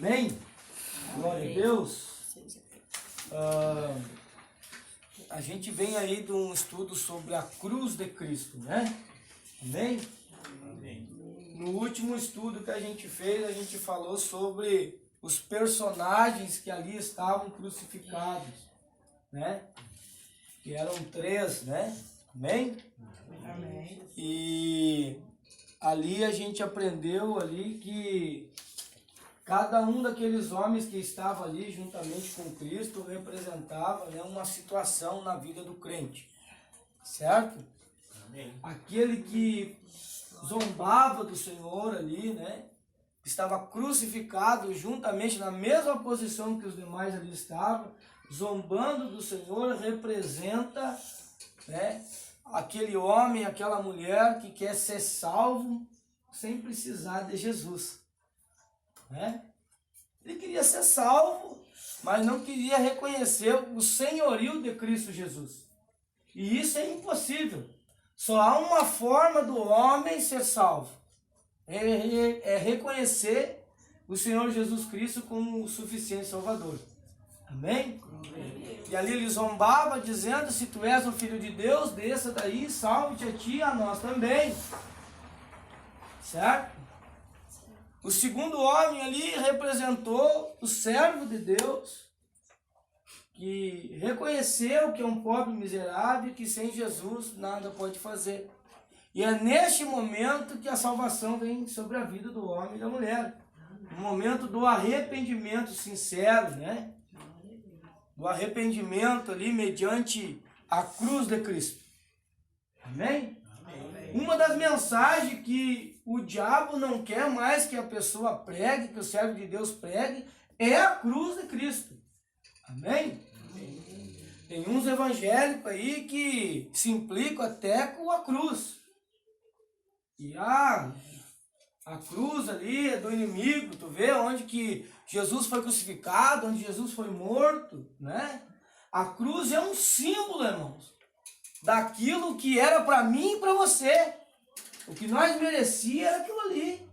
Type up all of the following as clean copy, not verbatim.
Amém? Glória a Deus. A gente vem aí de um estudo sobre a cruz de Cristo, né? Amém? Amém. No último estudo que a gente fez, a gente falou sobre os personagens que ali estavam crucificados, né? Que eram 3, né? Amém? Amém. E ali a gente aprendeu ali que cada um daqueles homens que estava ali juntamente com Cristo representava, né, uma situação na vida do crente, certo? Amém. Aquele que zombava do Senhor ali, né, estava crucificado juntamente na mesma posição que os demais ali estavam, zombando do Senhor, representa, né, aquele homem, aquela mulher que quer ser salvo sem precisar de Jesus. Né? Ele queria ser salvo, mas não queria reconhecer o senhorio de Cristo Jesus. E isso é impossível. Só há uma forma do homem ser salvo. É reconhecer o Senhor Jesus Cristo como o suficiente Salvador. Amém? E ali ele zombava dizendo: se tu és o Filho de Deus, desça daí, salve-te a ti e a nós também. Certo? O segundo homem ali representou o servo de Deus, que reconheceu que é um pobre miserável e que sem Jesus nada pode fazer. E é neste momento que a salvação vem sobre a vida do homem e da mulher. No momento do arrependimento sincero, né? Do arrependimento ali mediante a cruz de Cristo. Amém? Uma das mensagens que o diabo não quer mais que a pessoa pregue, que o servo de Deus pregue, é a cruz de Cristo. Amém? Tem uns evangélicos aí que se implicam até com a cruz. E a cruz ali é do inimigo, tu vê onde que Jesus foi crucificado, onde Jesus foi morto, né? A cruz é um símbolo, irmãos, daquilo que era para mim e para você. O que nós merecia era aquilo ali,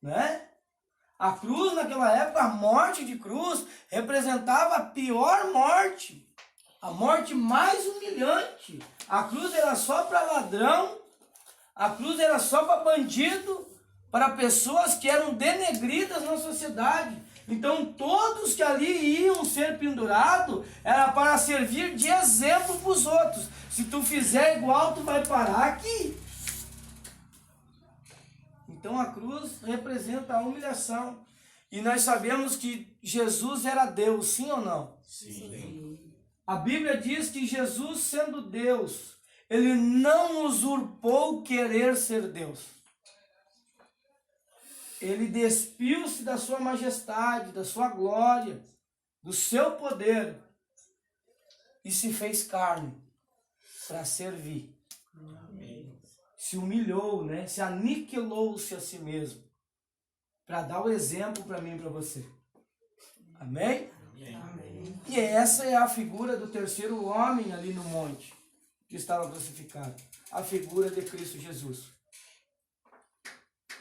né? A cruz naquela época, a morte de cruz, representava a pior morte, a morte mais humilhante. A cruz era só para ladrão, a cruz era só para bandido, para pessoas que eram denegridas na sociedade. Então todos que ali iam ser pendurados era para servir de exemplo para os outros. Se tu fizer igual, tu vai parar aqui. Então a cruz representa a humilhação. E nós sabemos que Jesus era Deus, sim ou não? Sim. A Bíblia diz que Jesus, sendo Deus, ele não usurpou querer ser Deus. Ele despiu-se da sua majestade, da sua glória, do seu poder e se fez carne para servir. Amém. Se humilhou, né? Se aniquilou-se a si mesmo para dar o exemplo para mim e para você. Amém? Amém? E essa é a figura do terceiro homem ali no monte que estava crucificado. A figura de Cristo Jesus.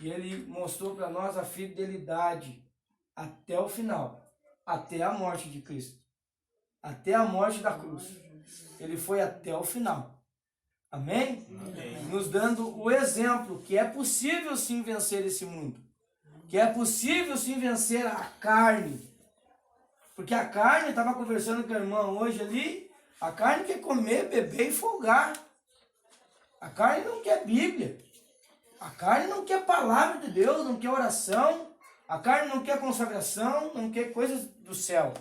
E ele mostrou para nós a fidelidade até o final, até a morte de Cristo, até a morte da cruz. Ele foi até o final. Amém? Amém? Nos dando o exemplo que é possível sim vencer esse mundo, que é possível sim vencer a carne. Porque a carne, estava conversando com a irmã hoje ali, a carne quer comer, beber e folgar. A carne não quer Bíblia. A carne não quer palavra de Deus, não quer oração. A carne não quer consagração, não quer coisas do céu.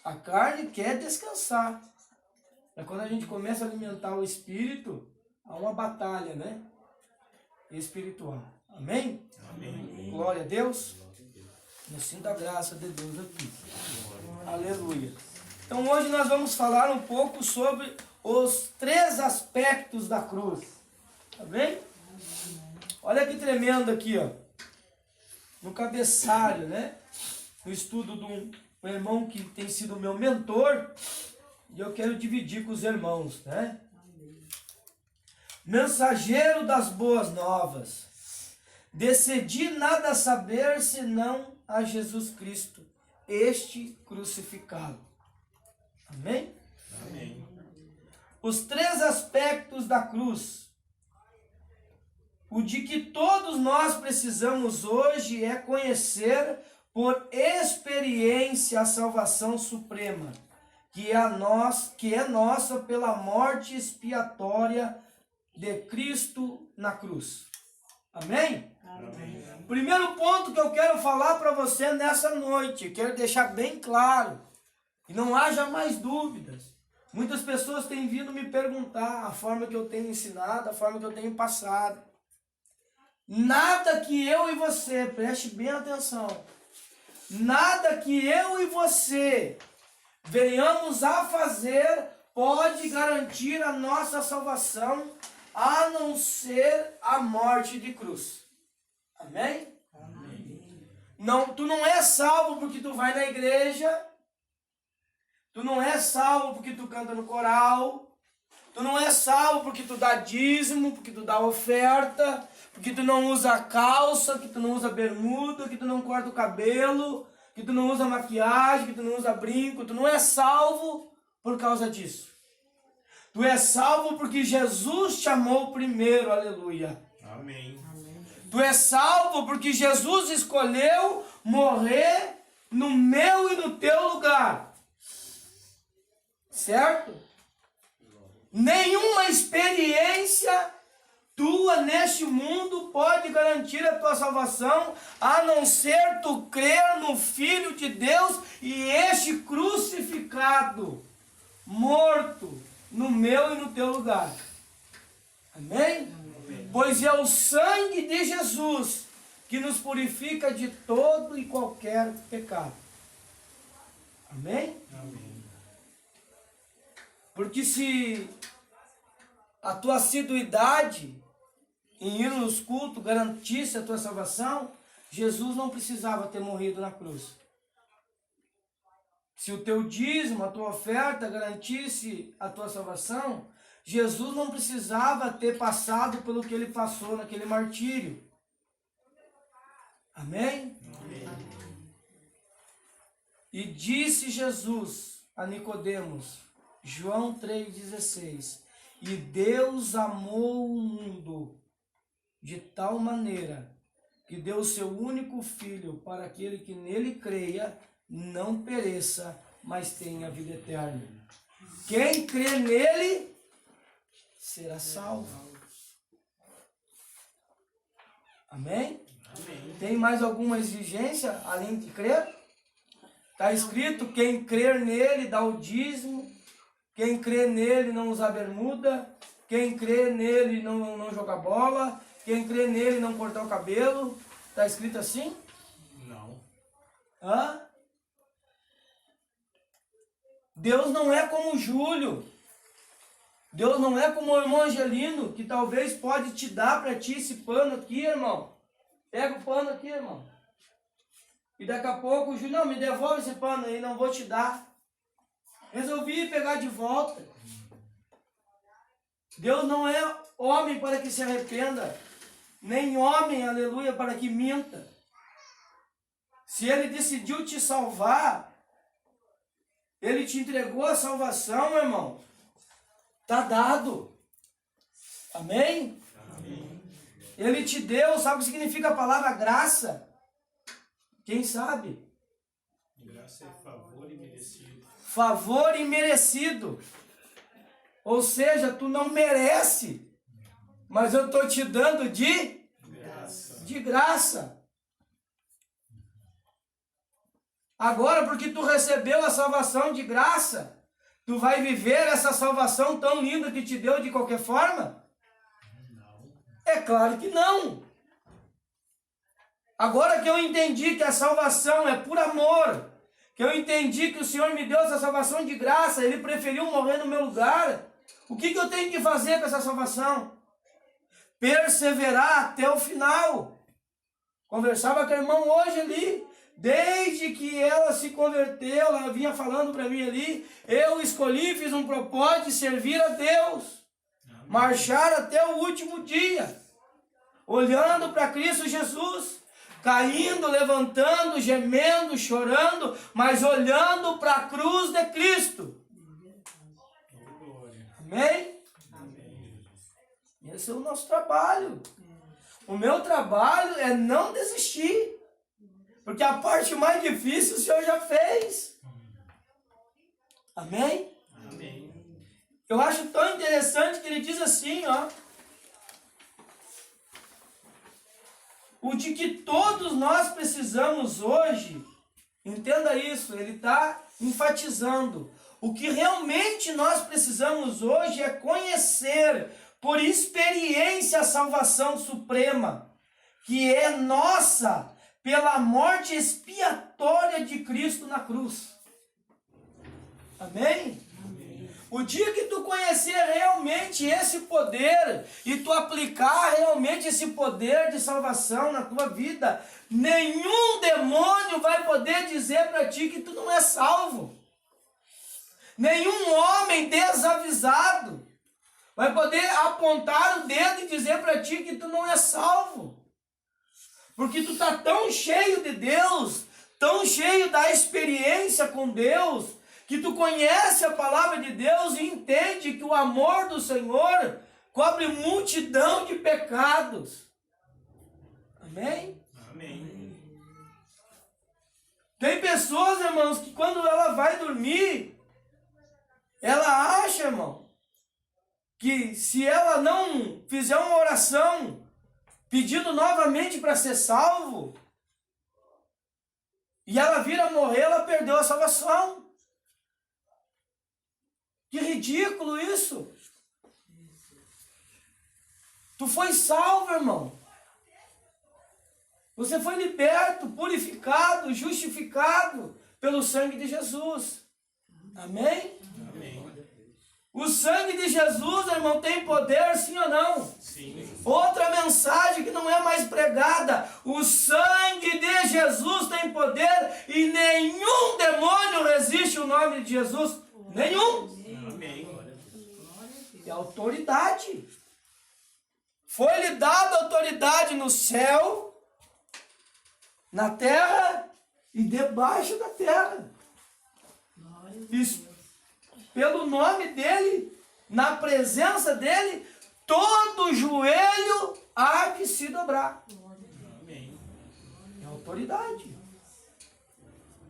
A carne quer descansar. É quando a gente começa a alimentar o espírito, há uma batalha, né? Espiritual. Amém? Amém. Glória a Deus. Eu sinto a graça de Deus aqui. Aleluia. Então hoje nós vamos falar um pouco sobre os 3 aspectos da cruz. Tá bem? Olha que tremendo aqui, ó. No cabeçalho, né? No estudo de um irmão que tem sido meu mentor. E eu quero dividir com os irmãos, né? Mensageiro das boas novas. Decidi nada saber senão a Jesus Cristo, este crucificado. Amém? Amém. Os 3 aspectos da cruz. O de que todos nós precisamos hoje é conhecer por experiência a salvação suprema, que é nossa pela morte expiatória de Cristo na cruz. Amém? Amém. O primeiro ponto que eu quero falar para você nessa noite, quero deixar bem claro, que não haja mais dúvidas. Muitas pessoas têm vindo me perguntar a forma que eu tenho ensinado, a forma que eu tenho passado. Nada que eu e você, preste bem atenção, nada que eu e você venhamos a fazer pode garantir a nossa salvação, a não ser a morte de cruz. Amém? Amém. Não, tu não é salvo porque tu vai na igreja, tu não é salvo porque tu canta no coral, tu não é salvo porque tu dá dízimo, porque tu dá oferta, porque tu não usa calça, que tu não usa bermuda, que tu não corta o cabelo, que tu não usa maquiagem, que tu não usa brinco. Tu não é salvo por causa disso. Tu é salvo porque Jesus te amou primeiro, aleluia. Amém. Tu é salvo porque Jesus escolheu morrer no meu e no teu lugar. Certo? Nenhuma experiência tua neste mundo pode garantir a tua salvação, a não ser tu crer no Filho de Deus e este crucificado, morto no meu e no teu lugar. Amém? Amém. Pois é o sangue de Jesus que nos purifica de todo e qualquer pecado. Amém? Amém. Porque se a tua assiduidade em ir nos cultos garantisse a tua salvação, Jesus não precisava ter morrido na cruz. Se o teu dízimo, a tua oferta garantisse a tua salvação, Jesus não precisava ter passado pelo que ele passou naquele martírio. Amém? Amém. E disse Jesus a Nicodemos, João 3,16, e Deus amou o mundo de tal maneira que deu o seu único filho para aquele que nele creia não pereça, mas tenha vida eterna. Quem crê nele será salvo. Amém? Amém. Tem mais alguma exigência além de crer? Está escrito, quem crer nele dá o dízimo, quem crê nele não usa bermuda, quem crê nele não joga bola, quem crê nele não cortar o cabelo. Está escrito assim? Não. Hã? Deus não é como o Júlio. Deus não é como o irmão Angelino, que talvez pode te dar para ti esse pano aqui, irmão. Pega o pano aqui, irmão. E daqui a pouco o Júlio, não, me devolve esse pano aí, não vou te dar. Resolvi pegar de volta. Deus não é homem para que se arrependa, nem homem, aleluia, para que minta. Se ele decidiu te salvar, ele te entregou a salvação, meu irmão. Está dado. Amém? Amém. Ele te deu, sabe o que significa a palavra graça? Quem sabe? Graça é favor imerecido. Favor imerecido. Ou seja, tu não merece, mas eu estou te dando de graça. Agora, porque tu recebeu a salvação de graça, tu vai viver essa salvação tão linda que te deu de qualquer forma? Não. É claro que não. Agora que eu entendi que a salvação é por amor, que eu entendi que o Senhor me deu essa salvação de graça, Ele preferiu morrer no meu lugar, o que eu tenho que fazer com essa salvação? Perseverar até o final. Conversava com a irmã hoje ali, desde que ela se converteu, ela vinha falando para mim ali, eu escolhi, fiz um propósito de servir a Deus, marchar até o último dia, olhando para Cristo Jesus. caindo, levantando, gemendo, chorando, mas olhando para a cruz de Cristo. Amém? Esse é o nosso trabalho. O meu trabalho é não desistir. Porque a parte mais difícil o Senhor já fez. Amém? Amém. Eu acho tão interessante que ele diz assim, ó. O de que todos nós precisamos hoje, entenda isso, ele está enfatizando. O que realmente nós precisamos hoje é conhecer por experiência a salvação suprema, que é nossa pela morte expiatória de Cristo na cruz. Amém? O dia que tu conhecer realmente esse poder e tu aplicar realmente esse poder de salvação na tua vida, nenhum demônio vai poder dizer para ti que tu não é salvo. Nenhum homem desavisado vai poder apontar o dedo e dizer para ti que tu não é salvo. Porque tu está tão cheio de Deus, tão cheio da experiência com Deus, que tu conhece a palavra de Deus e entende que o amor do Senhor cobre multidão de pecados. Amém? Amém. Tem pessoas, irmãos, que quando ela vai dormir, ela acha, irmão, que se ela não fizer uma oração pedindo novamente para ser salvo, e ela vir a morrer, ela perdeu a salvação. Que ridículo isso! Tu foi salvo, irmão. Você foi liberto, purificado, justificado pelo sangue de Jesus. Amém? Amém. O sangue de Jesus, irmão, tem poder, sim ou não? Sim. Outra mensagem que não é mais pregada. O sangue de Jesus tem poder e nenhum demônio resiste o nome de Jesus. Nenhum. Amém. É autoridade. Foi-lhe dada autoridade no céu, na terra e debaixo da terra. Isso, pelo nome dele, na presença dele, todo joelho há de se dobrar. Amém. É autoridade.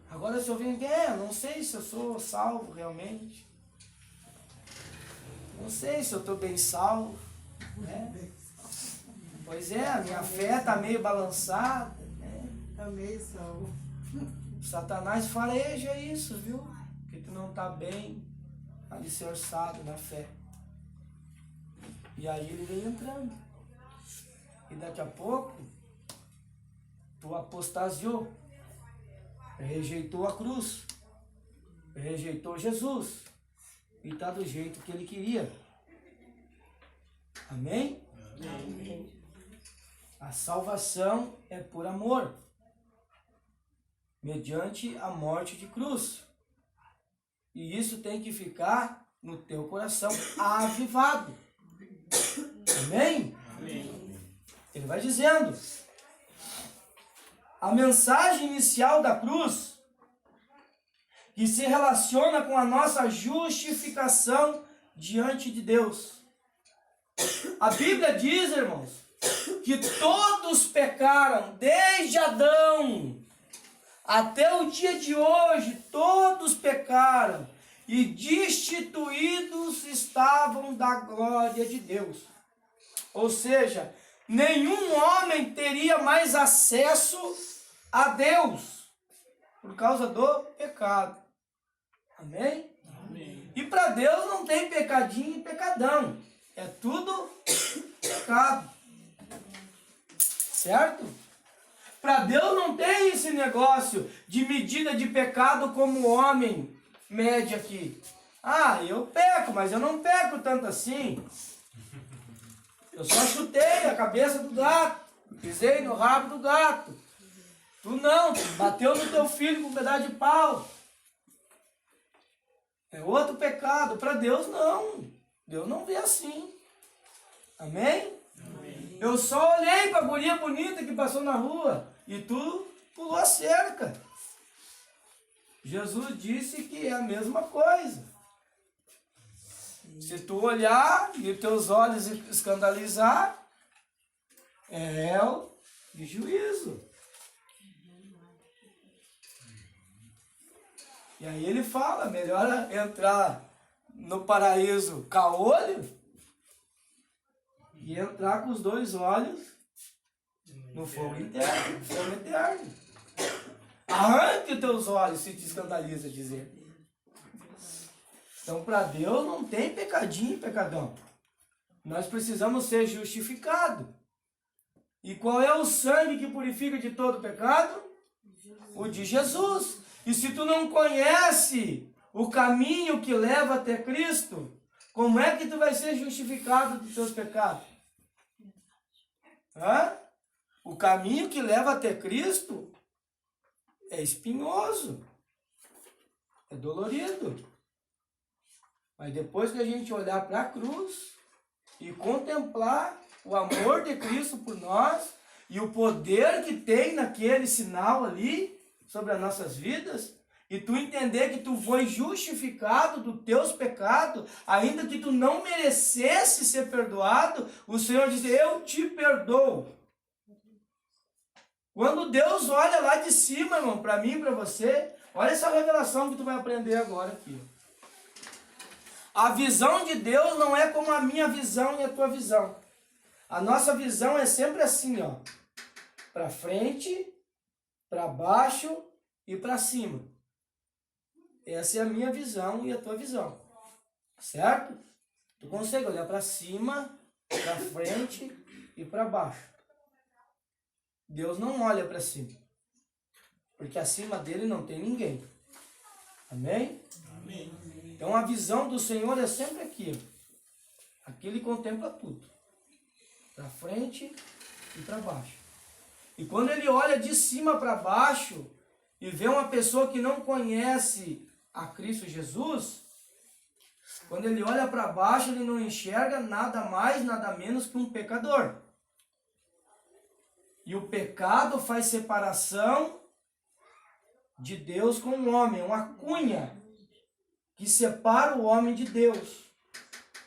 Agora se eu venho, não sei se eu sou salvo realmente. Não sei se eu estou bem salvo. Né? Pois é, a minha fé está meio balançada. Né? Tá meio salvo. Satanás fareja isso, viu? Que tu não está bem alicerçado na fé. E aí ele vem entrando. E daqui a pouco, tu apostasiou. Rejeitou a cruz. Rejeitou Jesus. E está do jeito que ele queria. Amém? Amém. A salvação é por amor. Mediante a morte de cruz. E isso tem que ficar no teu coração avivado. Amém? Amém. Ele vai dizendo. A mensagem inicial da cruz, que se relaciona com a nossa justificação diante de Deus. A Bíblia diz, irmãos, que todos pecaram, desde Adão até o dia de hoje, todos pecaram e destituídos estavam da glória de Deus. Ou seja, nenhum homem teria mais acesso a Deus por causa do pecado. Amém? Amém. E para Deus não tem pecadinho e pecadão. É tudo pecado. Certo? Para Deus não tem esse negócio de medida de pecado como o homem mede aqui. Ah, eu peco, mas eu não peco tanto assim. Eu só chutei a cabeça do gato. Pisei no rabo do gato. Tu não, tu bateu no teu filho com um pedaço de pau. É outro pecado. Para Deus não. Deus não vê assim. Amém? Amém. Eu só olhei para a guria bonita que passou na rua. e tu pulou a cerca. Jesus disse que é a mesma coisa. Se tu olhar e teus olhos escandalizar, é réu de juízo. E aí ele fala, melhor entrar no paraíso caolho e entrar com os 2 olhos no fogo eterno, fogo eterno. Arranque os teus olhos se te escandaliza dizer. Então, para Deus não tem pecadinho e pecadão. Nós precisamos ser justificados. E qual é o sangue que purifica de todo pecado? O de Jesus. E se tu não conhece o caminho que leva até Cristo, como é que tu vai ser justificado dos teus pecados? Hã? O caminho que leva até Cristo é espinhoso, é dolorido. Mas depois que a gente olhar para a cruz e contemplar o amor de Cristo por nós e o poder que tem naquele sinal ali sobre as nossas vidas, e tu entender que tu foi justificado dos teus pecados, ainda que tu não merecesse ser perdoado, o Senhor diz, eu te perdoo. Quando Deus olha lá de cima, irmão, para mim e para você, olha essa revelação que tu vai aprender agora aqui. A visão de Deus não é como a minha visão e a tua visão. A nossa visão é sempre assim, ó. Para frente, para baixo e para cima. Essa é a minha visão e a tua visão. Certo? Tu consegue olhar para cima, para frente e para baixo. Deus não olha para cima. Porque acima dele não tem ninguém. Amém? Amém. Então a visão do Senhor é sempre aqui. Aqui ele contempla tudo. Para frente e para baixo. E quando ele olha de cima para baixo e vê uma pessoa que não conhece a Cristo Jesus, quando ele olha para baixo, ele não enxerga nada mais, nada menos que um pecador. E o pecado faz separação de Deus com o homem, uma cunha que separa o homem de Deus.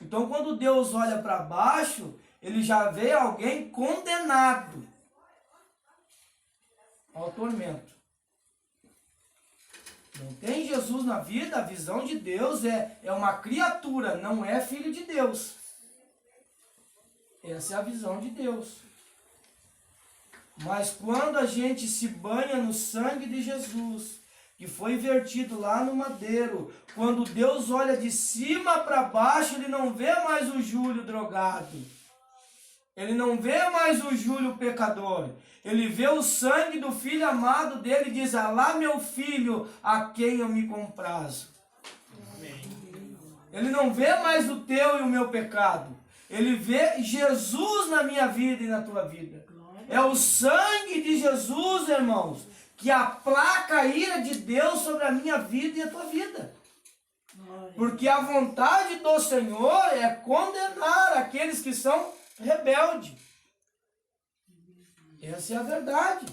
Então, quando Deus olha para baixo, ele já vê alguém condenado ao tormento. Não tem Jesus na vida, a visão de Deus é uma criatura, não é filho de Deus. Essa é a visão de Deus. Mas quando a gente se banha no sangue de Jesus, que foi vertido lá no madeiro, quando Deus olha de cima para baixo, ele não vê mais o Júlio drogado. Ele não vê mais o Júlio pecador. Ele vê o sangue do filho amado dele e diz, alá meu filho, a quem eu me comprazo. Amém. Ele não vê mais o teu e o meu pecado. Ele vê Jesus na minha vida e na tua vida. É o sangue de Jesus, irmãos, que aplaca a ira de Deus sobre a minha vida e a tua vida. Porque a vontade do Senhor é condenar aqueles que são rebeldes. Essa é a verdade.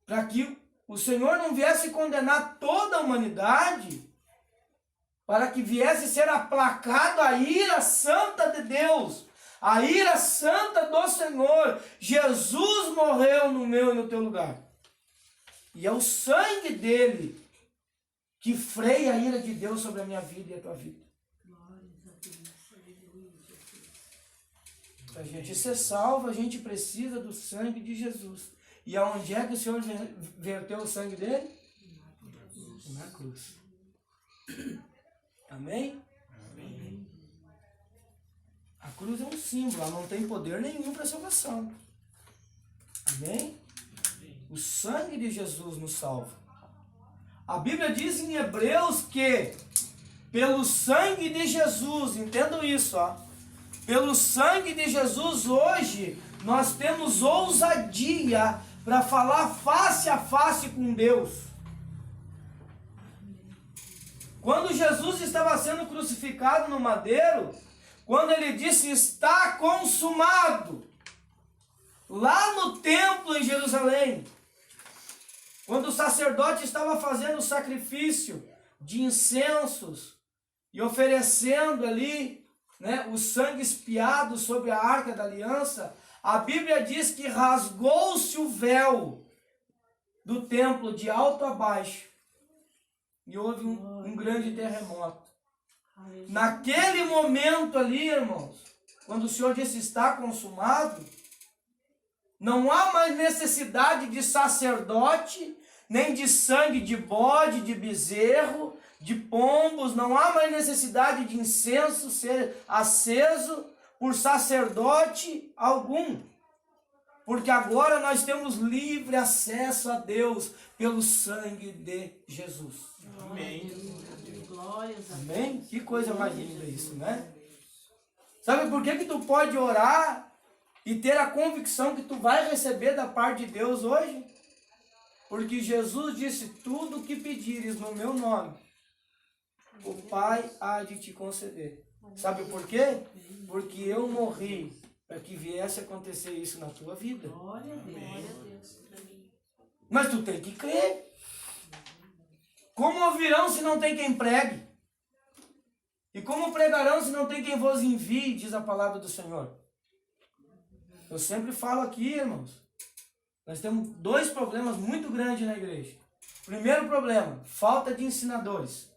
Para que o Senhor não viesse condenar toda a humanidade, para que viesse ser aplacado a ira santa de Deus, a ira santa do Senhor. Jesus morreu no meu e no teu lugar. E é o sangue dele que freia a ira de Deus sobre a minha vida e a tua vida. Para a gente ser salvo, a gente precisa do sangue de Jesus. E aonde é que o Senhor verteu o sangue dele? Na cruz. Amém? Amém. A cruz é um símbolo, ela não tem poder nenhum para a salvação. Amém? O sangue de Jesus nos salva. A Bíblia diz em Hebreus que pelo sangue de Jesus, entendam isso, ó. Pelo sangue de Jesus hoje nós temos ousadia para falar face a face com Deus. Quando Jesus estava sendo crucificado no madeiro, quando ele disse está consumado, lá no templo em Jerusalém, quando o sacerdote estava fazendo o sacrifício de incensos e oferecendo ali, né, o sangue espiado sobre a arca da aliança, a Bíblia diz que rasgou-se o véu do templo de alto a baixo e houve um grande terremoto. Naquele momento ali, irmãos, quando o Senhor disse está consumado, não há mais necessidade de sacerdote, nem de sangue de bode, de bezerro, de pombos, não há mais necessidade de incenso ser aceso por sacerdote algum. Porque agora nós temos livre acesso a Deus pelo sangue de Jesus. Amém. Amém? Que coisa mais linda isso, né? Sabe por que tu pode orar e ter a convicção que tu vai receber da parte de Deus hoje? Porque Jesus disse, tudo o que pedires no meu nome, o Pai há de te conceder. Sabe por quê? Porque eu morri para que viesse acontecer isso na tua vida. Glória a Deus. Mas tu tem que crer. Como ouvirão se não tem quem pregue? E como pregarão se não tem quem vos envie, diz a palavra do Senhor. Eu sempre falo aqui, irmãos, nós temos dois problemas muito grandes na igreja. Primeiro problema, falta de ensinadores.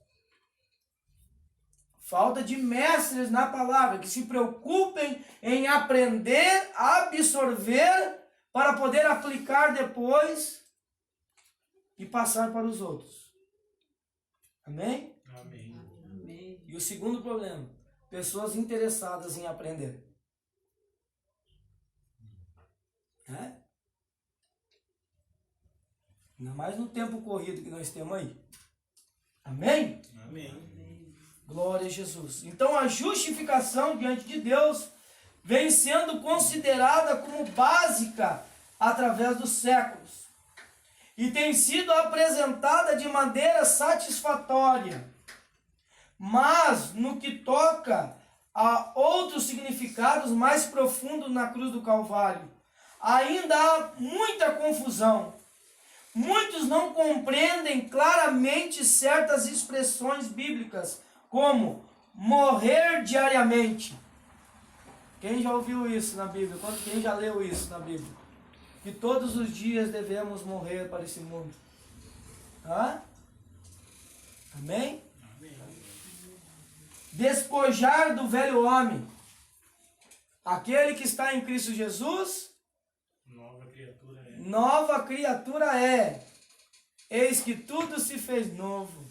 Falta de mestres na palavra, que se preocupem em aprender, absorver, para poder aplicar depois e passar para os outros. Amém? Amém. E o segundo problema, pessoas interessadas em aprender. É? Ainda mais no tempo corrido que nós temos aí. Amém? Amém. Glória a Jesus. Então a justificação diante de Deus vem sendo considerada como básica através dos séculos. E tem sido apresentada de maneira satisfatória. Mas no que toca a outros significados mais profundos na cruz do Calvário, ainda há muita confusão. Muitos não compreendem claramente certas expressões bíblicas, como morrer diariamente. Quem já ouviu isso na Bíblia? Quem já leu isso na Bíblia? Que todos os dias devemos morrer para esse mundo. Hã? Amém? Despojar do velho homem. Aquele que está em Cristo Jesus, Nova criatura é. nova criatura é. Eis que tudo se fez novo.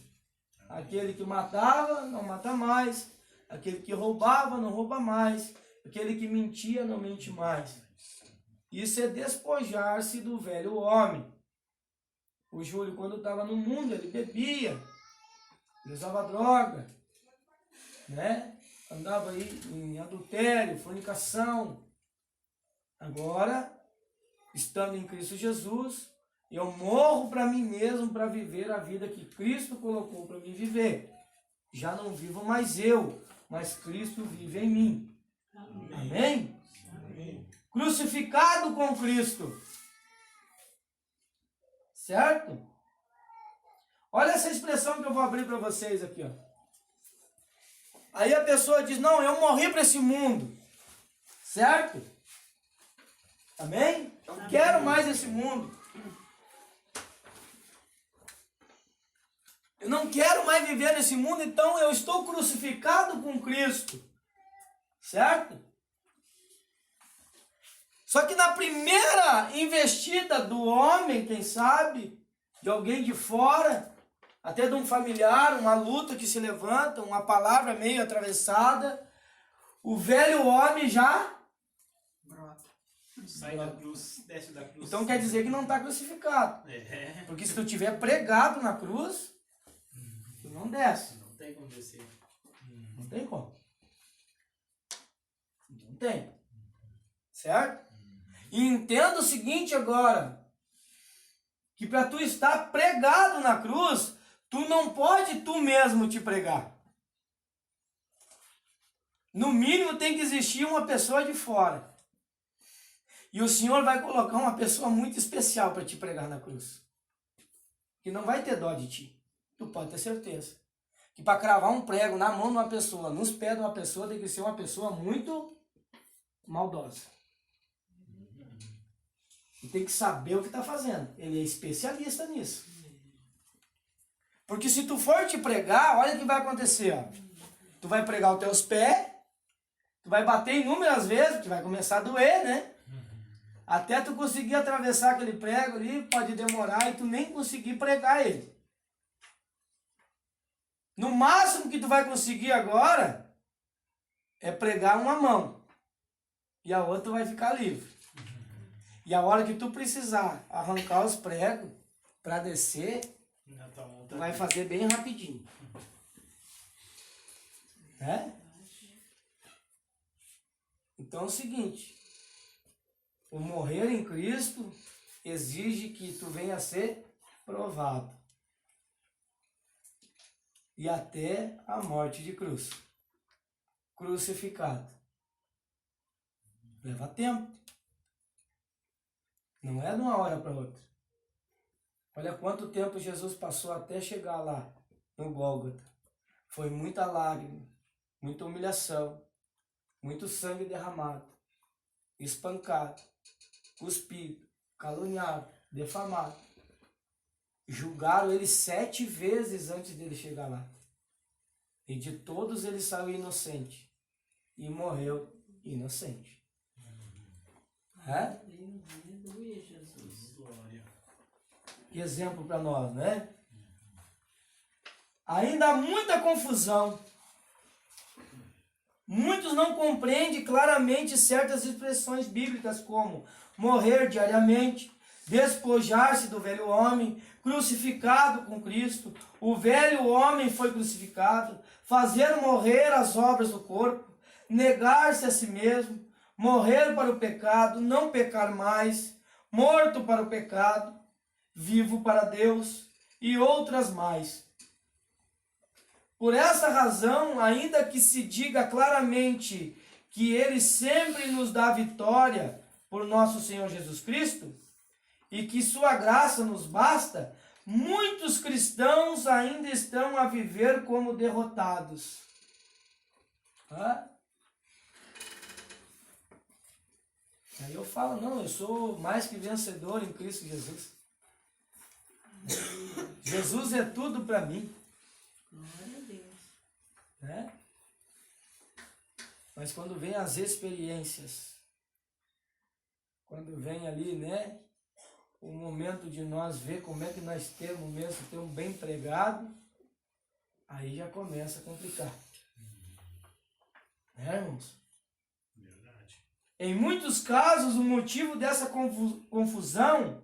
Aquele que matava, não mata mais. Aquele que roubava, não rouba mais. Aquele que mentia, não mente mais. Isso é despojar-se do velho homem. O Júlio, quando estava no mundo, ele bebia, ele usava droga, né? Andava aí em adultério, fornicação. Agora, estando em Cristo Jesus, eu morro para mim mesmo para viver a vida que Cristo colocou para mim viver. Já não vivo mais eu, mas Cristo vive em mim. Amém? Amém. Crucificado com Cristo. Certo? Olha essa expressão que eu vou abrir para vocês aqui, ó. Aí a pessoa diz, não, eu morri para esse mundo. Certo? Amém? Eu não quero mais esse mundo. Eu não quero mais viver nesse mundo, então eu estou crucificado com Cristo. Certo? Só que na primeira investida do homem, quem sabe, de alguém de fora, até de um familiar, uma luta que se levanta, uma palavra meio atravessada, o velho homem já Brota. Sai da cruz, desce da cruz. Então quer dizer que não está crucificado. É. Porque se tu tiver pregado na cruz, tu não desce. Não tem como descer. Não tem como. Não tem. Certo? E entenda o seguinte agora, que para tu estar pregado na cruz, tu não pode tu mesmo te pregar. No mínimo tem que existir uma pessoa de fora. E o Senhor vai colocar uma pessoa muito especial para te pregar na cruz. Que não vai ter dó de ti. Tu pode ter certeza. Que para cravar um prego na mão de uma pessoa, nos pés de uma pessoa, tem que ser uma pessoa muito maldosa. E tem que saber o que está fazendo. Ele é especialista nisso. Porque se tu for te pregar, olha o que vai acontecer. Ó. Tu vai pregar os teus pés, tu vai bater inúmeras vezes, que vai começar a doer, né? Até tu conseguir atravessar aquele prego ali, pode demorar e tu nem conseguir pregar ele. No máximo que tu vai conseguir agora é pregar uma mão. E a outra vai ficar livre. E a hora que tu precisar arrancar os pregos para descer, tu vai fazer bem rapidinho. Né? Então é o seguinte, o morrer em Cristo exige que tu venha a ser provado. E até a morte de cruz. Crucificado. Leva tempo. Não é de uma hora para outra. Olha quanto tempo Jesus passou até chegar lá, no Gólgota. Foi muita lágrima, muita humilhação, muito sangue derramado, espancado, cuspido, caluniado, defamado. Julgaram ele 7 vezes antes dele chegar lá. E de todos ele saiu inocente. E morreu inocente. É? Aleluia, Jesus. Glória. Que exemplo para nós, né? Ainda há muita confusão. Muitos não compreendem claramente certas expressões bíblicas como morrer diariamente, despojar-se do velho homem, crucificado com Cristo, o velho homem foi crucificado, fazer morrer as obras do corpo, negar-se a si mesmo, morrer para o pecado, não pecar mais, morto para o pecado, vivo para Deus e outras mais. Por essa razão, ainda que se diga claramente que Ele sempre nos dá vitória por nosso Senhor Jesus Cristo, e que sua graça nos basta, muitos cristãos ainda estão a viver como derrotados. Aí eu falo, não, eu sou mais que vencedor em Cristo Jesus. Jesus é tudo para mim. Glória a Deus. Né? Mas quando vem as experiências, quando vem ali, né, o momento de nós ver como é que nós temos mesmo, temos bem pregado, aí já começa a complicar. Né, irmãos? Verdade. Em muitos casos, o motivo dessa confusão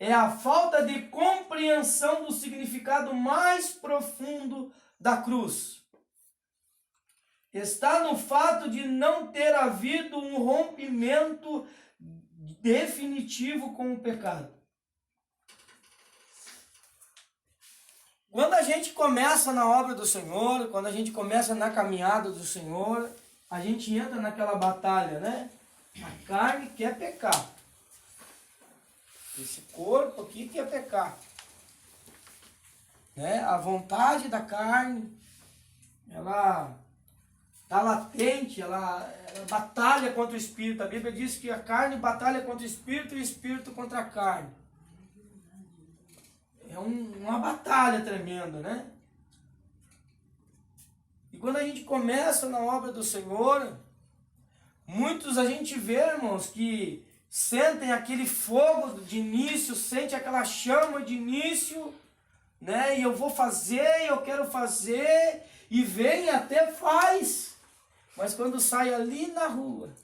é a falta de compreensão do significado mais profundo da cruz. Está no fato de não ter havido um rompimento definitivo com o pecado. Quando a gente começa na obra do Senhor, quando a gente começa na caminhada do Senhor, a gente entra naquela batalha, né? A carne quer pecar. Esse corpo aqui quer pecar. Né? A vontade da carne, ela está latente, ela batalha contra o Espírito. A Bíblia diz que a carne batalha contra o Espírito e o Espírito contra a carne. É uma batalha tremenda, né? E quando a gente começa na obra do Senhor, muitos a gente vê, irmãos, que sentem aquele fogo de início, sente aquela chama de início, né? E eu vou fazer, eu quero fazer, e vem até faz. Mas quando sai ali na rua,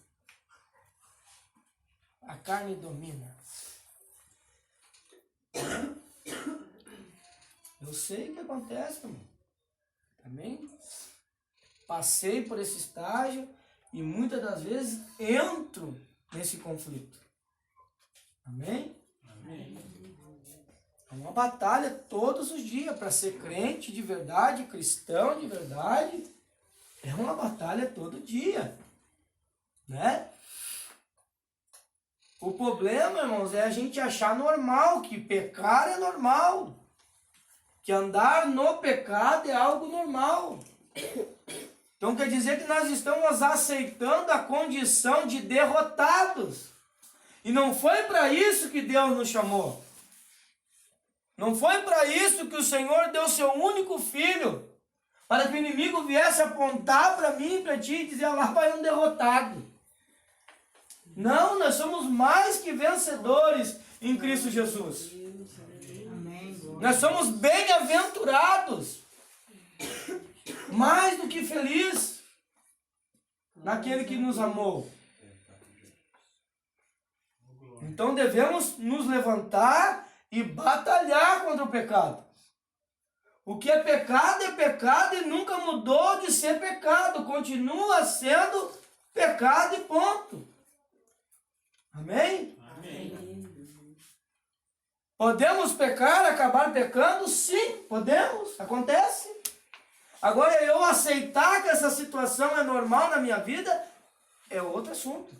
a carne domina. Eu sei o que acontece, irmão. Também passei por esse estágio e muitas das vezes entro nesse conflito. Amém? Amém. É uma batalha todos os dias para ser crente de verdade, cristão de verdade. É uma batalha todo dia, né? O problema, irmãos, é a gente achar normal, que pecar é normal. Que andar no pecado é algo normal. Então quer dizer que nós estamos aceitando a condição de derrotados. E não foi para isso que Deus nos chamou. Não foi para isso que o Senhor deu seu único filho, para que o inimigo viesse apontar para mim e para ti e dizer, lá vai um derrotado. Não, nós somos mais que vencedores em Cristo Jesus. Amém. Nós somos bem-aventurados, mais do que felizes naquele que nos amou. Então devemos nos levantar e batalhar contra o pecado. O que é pecado e nunca mudou de ser pecado. Continua sendo pecado e ponto. Amém? Amém. Podemos pecar, acabar pecando? Sim, podemos. Acontece. Agora eu aceitar que essa situação é normal na minha vida é outro assunto.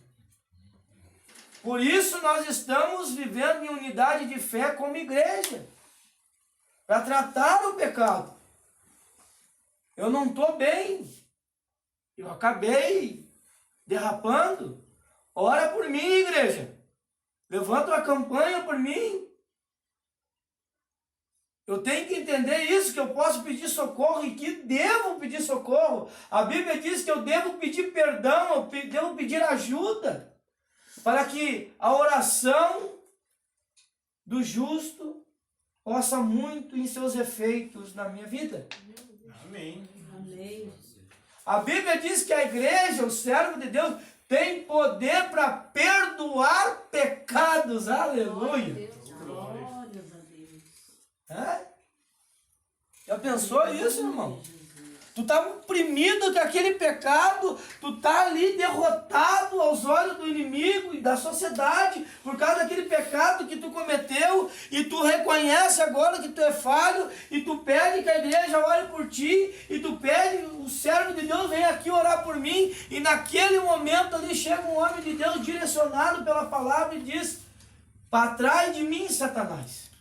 Por isso nós estamos vivendo em unidade de fé como igreja. Para tratar o pecado. Eu não estou bem. Eu acabei derrapando. Ora por mim, igreja. Levanta uma campanha por mim. Eu tenho que entender isso, que eu posso pedir socorro e que devo pedir socorro. A Bíblia diz que eu devo pedir perdão, eu devo pedir ajuda. Para que a oração do justo possa muito em seus efeitos na minha vida. Amém. Amém. A Bíblia diz que a igreja, o servo de Deus, tem poder para perdoar pecados. Aleluia. Glórias a Deus. É? Já pensou isso, irmão? Tu está oprimido com aquele pecado, tu está ali derrotado aos olhos do inimigo e da sociedade por causa daquele pecado que tu cometeu e tu reconhece agora que tu é falho e tu pede que a igreja ore por ti e tu pede, o servo de Deus vem aqui orar por mim e naquele momento ali chega um homem de Deus direcionado pela palavra e diz, para trás de mim, Satanás.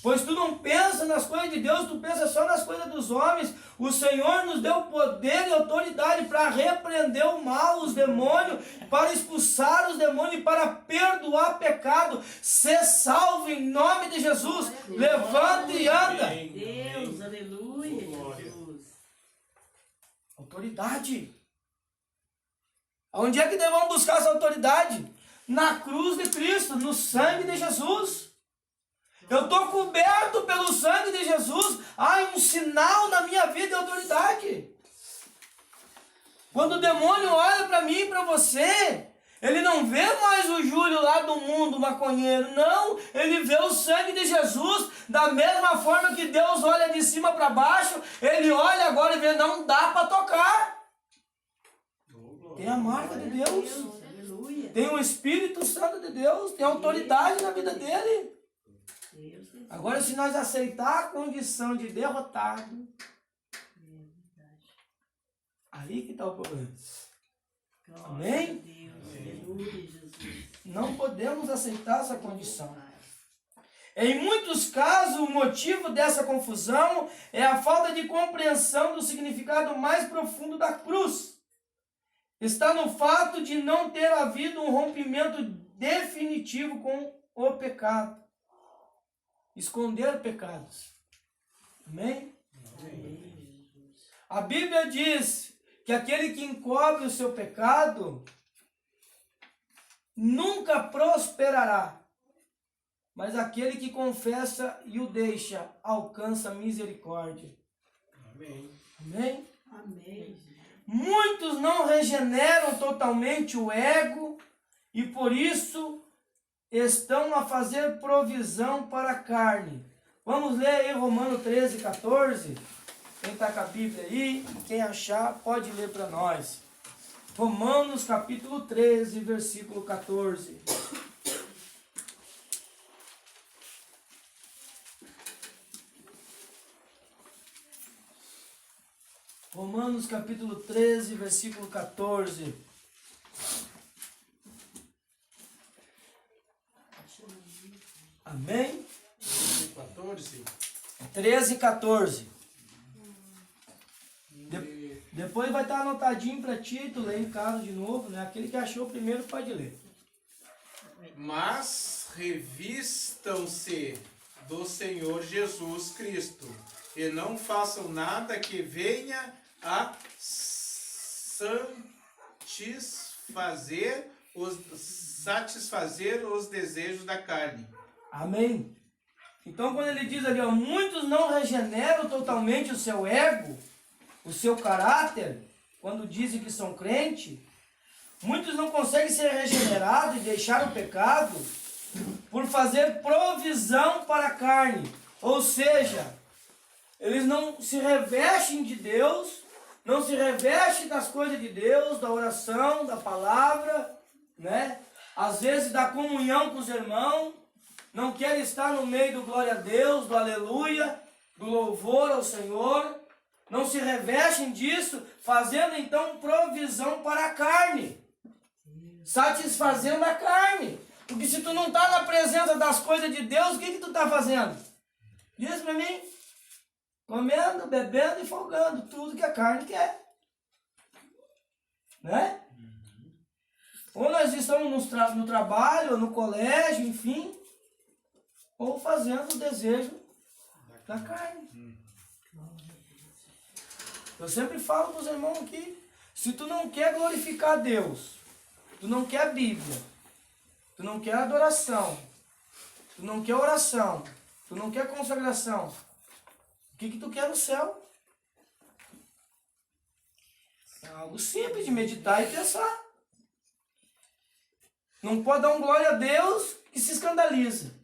Pois tu não pensa nas coisas de Deus, tu pensa só nas coisas dos homens. O Senhor nos deu poder e autoridade para repreender o mal, os demônios, para expulsar os demônios e para perdoar pecado. Ser salvo em nome de Jesus. Levanta e anda. Deus, aleluia, Jesus. Autoridade. Onde é que devemos buscar essa autoridade? Na cruz de Cristo, no sangue de Jesus. Eu estou coberto pelo sangue de Jesus. Há um sinal na minha vida de autoridade. Quando o demônio olha para mim e para você, ele não vê mais o Júlio lá do mundo, maconheiro. Não, ele vê o sangue de Jesus. Da mesma forma que Deus olha de cima para baixo, ele olha agora e vê, não dá para tocar. Tem a marca de Deus. Aleluia. Tem o Espírito Santo de Deus. Tem autoridade na vida dele. Agora, se nós aceitar a condição de derrotado, aí que está o problema. Amém? Aleluia, Jesus. Não podemos aceitar essa condição. Em muitos casos, o motivo dessa confusão é a falta de compreensão do significado mais profundo da cruz. Está no fato de não ter havido um rompimento definitivo com o pecado. Esconder pecados. Amém? Amém. A Bíblia diz que aquele que encobre o seu pecado nunca prosperará, mas aquele que confessa e o deixa alcança misericórdia. Amém. Amém? Amém. Muitos não regeneram totalmente o ego e por isso estão a fazer provisão para a carne. Vamos ler aí Romanos 13, 14. Quem está com a Bíblia aí, quem achar, pode ler para nós. Romanos capítulo 13, versículo 14. Romanos capítulo 13, versículo 14. Amém? 14. 13 e 14. Depois vai estar anotadinho para ti, tu lê em casa de novo, né? Aquele que achou primeiro pode ler. Mas revistam-se do Senhor Jesus Cristo e não façam nada que venha a satisfazer os desejos da carne. Amém? Então quando ele diz ali, ó, muitos não regeneram totalmente o seu ego, o seu caráter, quando dizem que são crentes, muitos não conseguem ser regenerados e deixar o pecado por fazer provisão para a carne. Ou seja, eles não se revestem de Deus, não se revestem das coisas de Deus, da oração, da palavra, né? Às vezes da comunhão com os irmãos, não querem estar no meio do glória a Deus, do aleluia, do louvor ao Senhor, não se revestem disso, fazendo então provisão para a carne, satisfazendo a carne. Porque se tu não está na presença das coisas de Deus, o que tu está fazendo? Diz para mim. Comendo, bebendo e folgando, tudo que a carne quer. Né? Ou nós estamos no trabalho, ou no colégio, enfim, ou fazendo o desejo da carne. Eu sempre falo para os irmãos aqui, se tu não quer glorificar Deus, tu não quer a Bíblia, tu não quer adoração, tu não quer oração, tu não quer consagração, o que tu quer no céu? É algo simples de meditar e pensar. Não pode dar um glória a Deus e se escandaliza.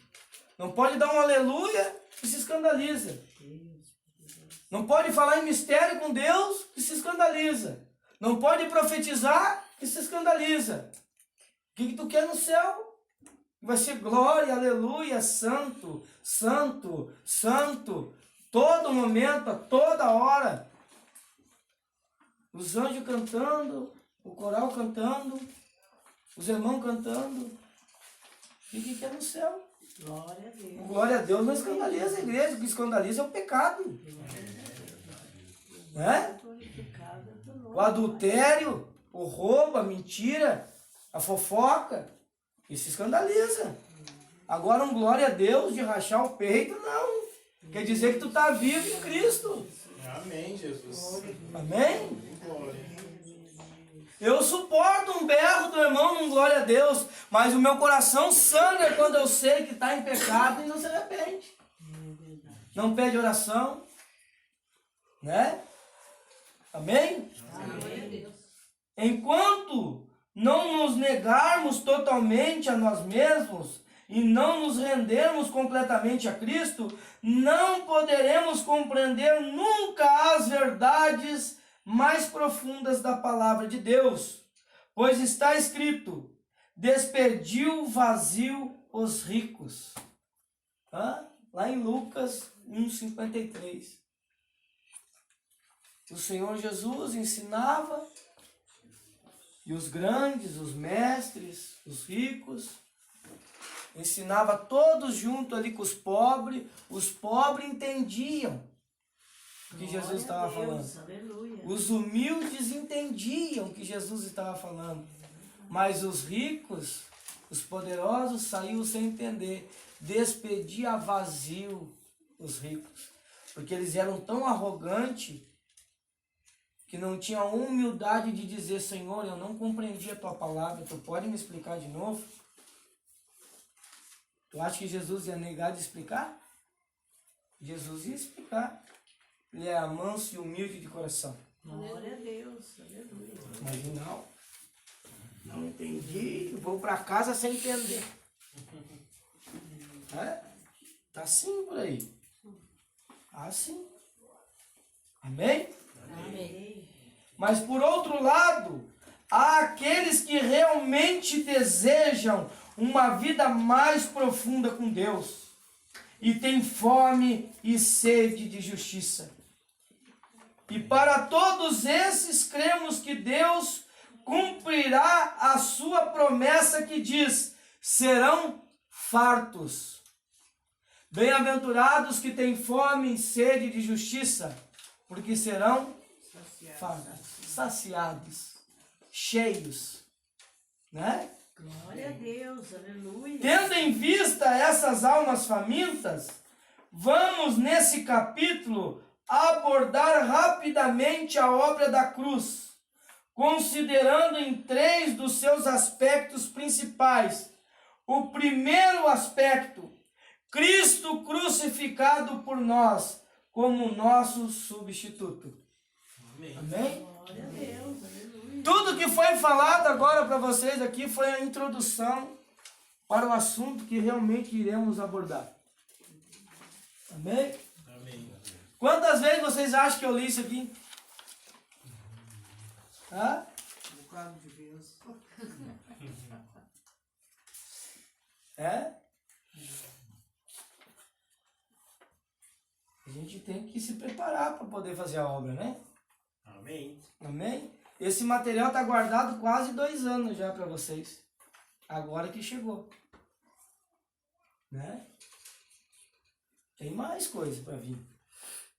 Não pode dar um aleluia e se escandaliza. Não pode falar em mistério com Deus e se escandaliza. Não pode profetizar e se escandaliza. O que tu quer no céu? Vai ser glória, aleluia, santo, santo, santo. Todo momento, a toda hora. Os anjos cantando, o coral cantando, os irmãos cantando. O que quer no céu? Glória a Deus. Glória a Deus não escandaliza a igreja. O que escandaliza é o pecado. Né? O adultério, o roubo, a mentira, a fofoca. Isso escandaliza. Agora um glória a Deus de rachar o peito, não. Quer dizer que tu está vivo em Cristo. Amém, Jesus. Amém? Glória. Eu suporto um berro do irmão num glória a Deus, mas o meu coração sangra quando eu sei que está em pecado e não se arrepende. Não pede oração. Né? Amém? Amém. Enquanto não nos negarmos totalmente a nós mesmos e não nos rendermos completamente a Cristo, não poderemos compreender nunca as verdades mais profundas da palavra de Deus. Pois está escrito, despediu vazio os ricos. Lá em Lucas 1,53. O Senhor Jesus ensinava, e os grandes, os mestres, os ricos, ensinava todos junto ali com os pobres entendiam o que Jesus estava falando. Aleluia. Os humildes entendiam o que Jesus estava falando, mas os ricos, os poderosos saíam sem entender, despedia vazio os ricos, porque eles eram tão arrogantes que não tinham humildade de dizer, Senhor, eu não compreendi a tua palavra, tu pode me explicar de novo? Tu acha que Jesus ia negar de explicar? Jesus ia explicar. Ele é manso e humilde de coração. Glória a Deus. Aleluia. Mas não entendi, vou para casa sem entender. Tá assim por aí. Assim. Amém? Amém. Mas por outro lado, há aqueles que realmente desejam uma vida mais profunda com Deus e têm fome e sede de justiça. E para todos esses cremos que Deus cumprirá a sua promessa que diz, serão fartos Bem-aventurados que têm fome e sede de justiça, porque serão saciados, cheios, né? Glória a Deus, aleluia. Tendo em vista essas almas famintas, vamos nesse capítulo abordar rapidamente a obra da cruz, considerando em 3 dos seus aspectos principais. O primeiro aspecto, Cristo crucificado por nós como nosso substituto. Amém. Amém? Glória a Deus, aleluia. Tudo que foi falado agora para vocês aqui foi a introdução para o assunto que realmente iremos abordar. Amém? Amém. Quantas vezes vocês acham que eu li isso aqui? Hã? Um bocado de vezes. É? A gente tem que se preparar para poder fazer a obra, né? Amém. Amém? Esse material está guardado quase 2 anos já para vocês. Agora que chegou. Né? Tem mais coisa para vir.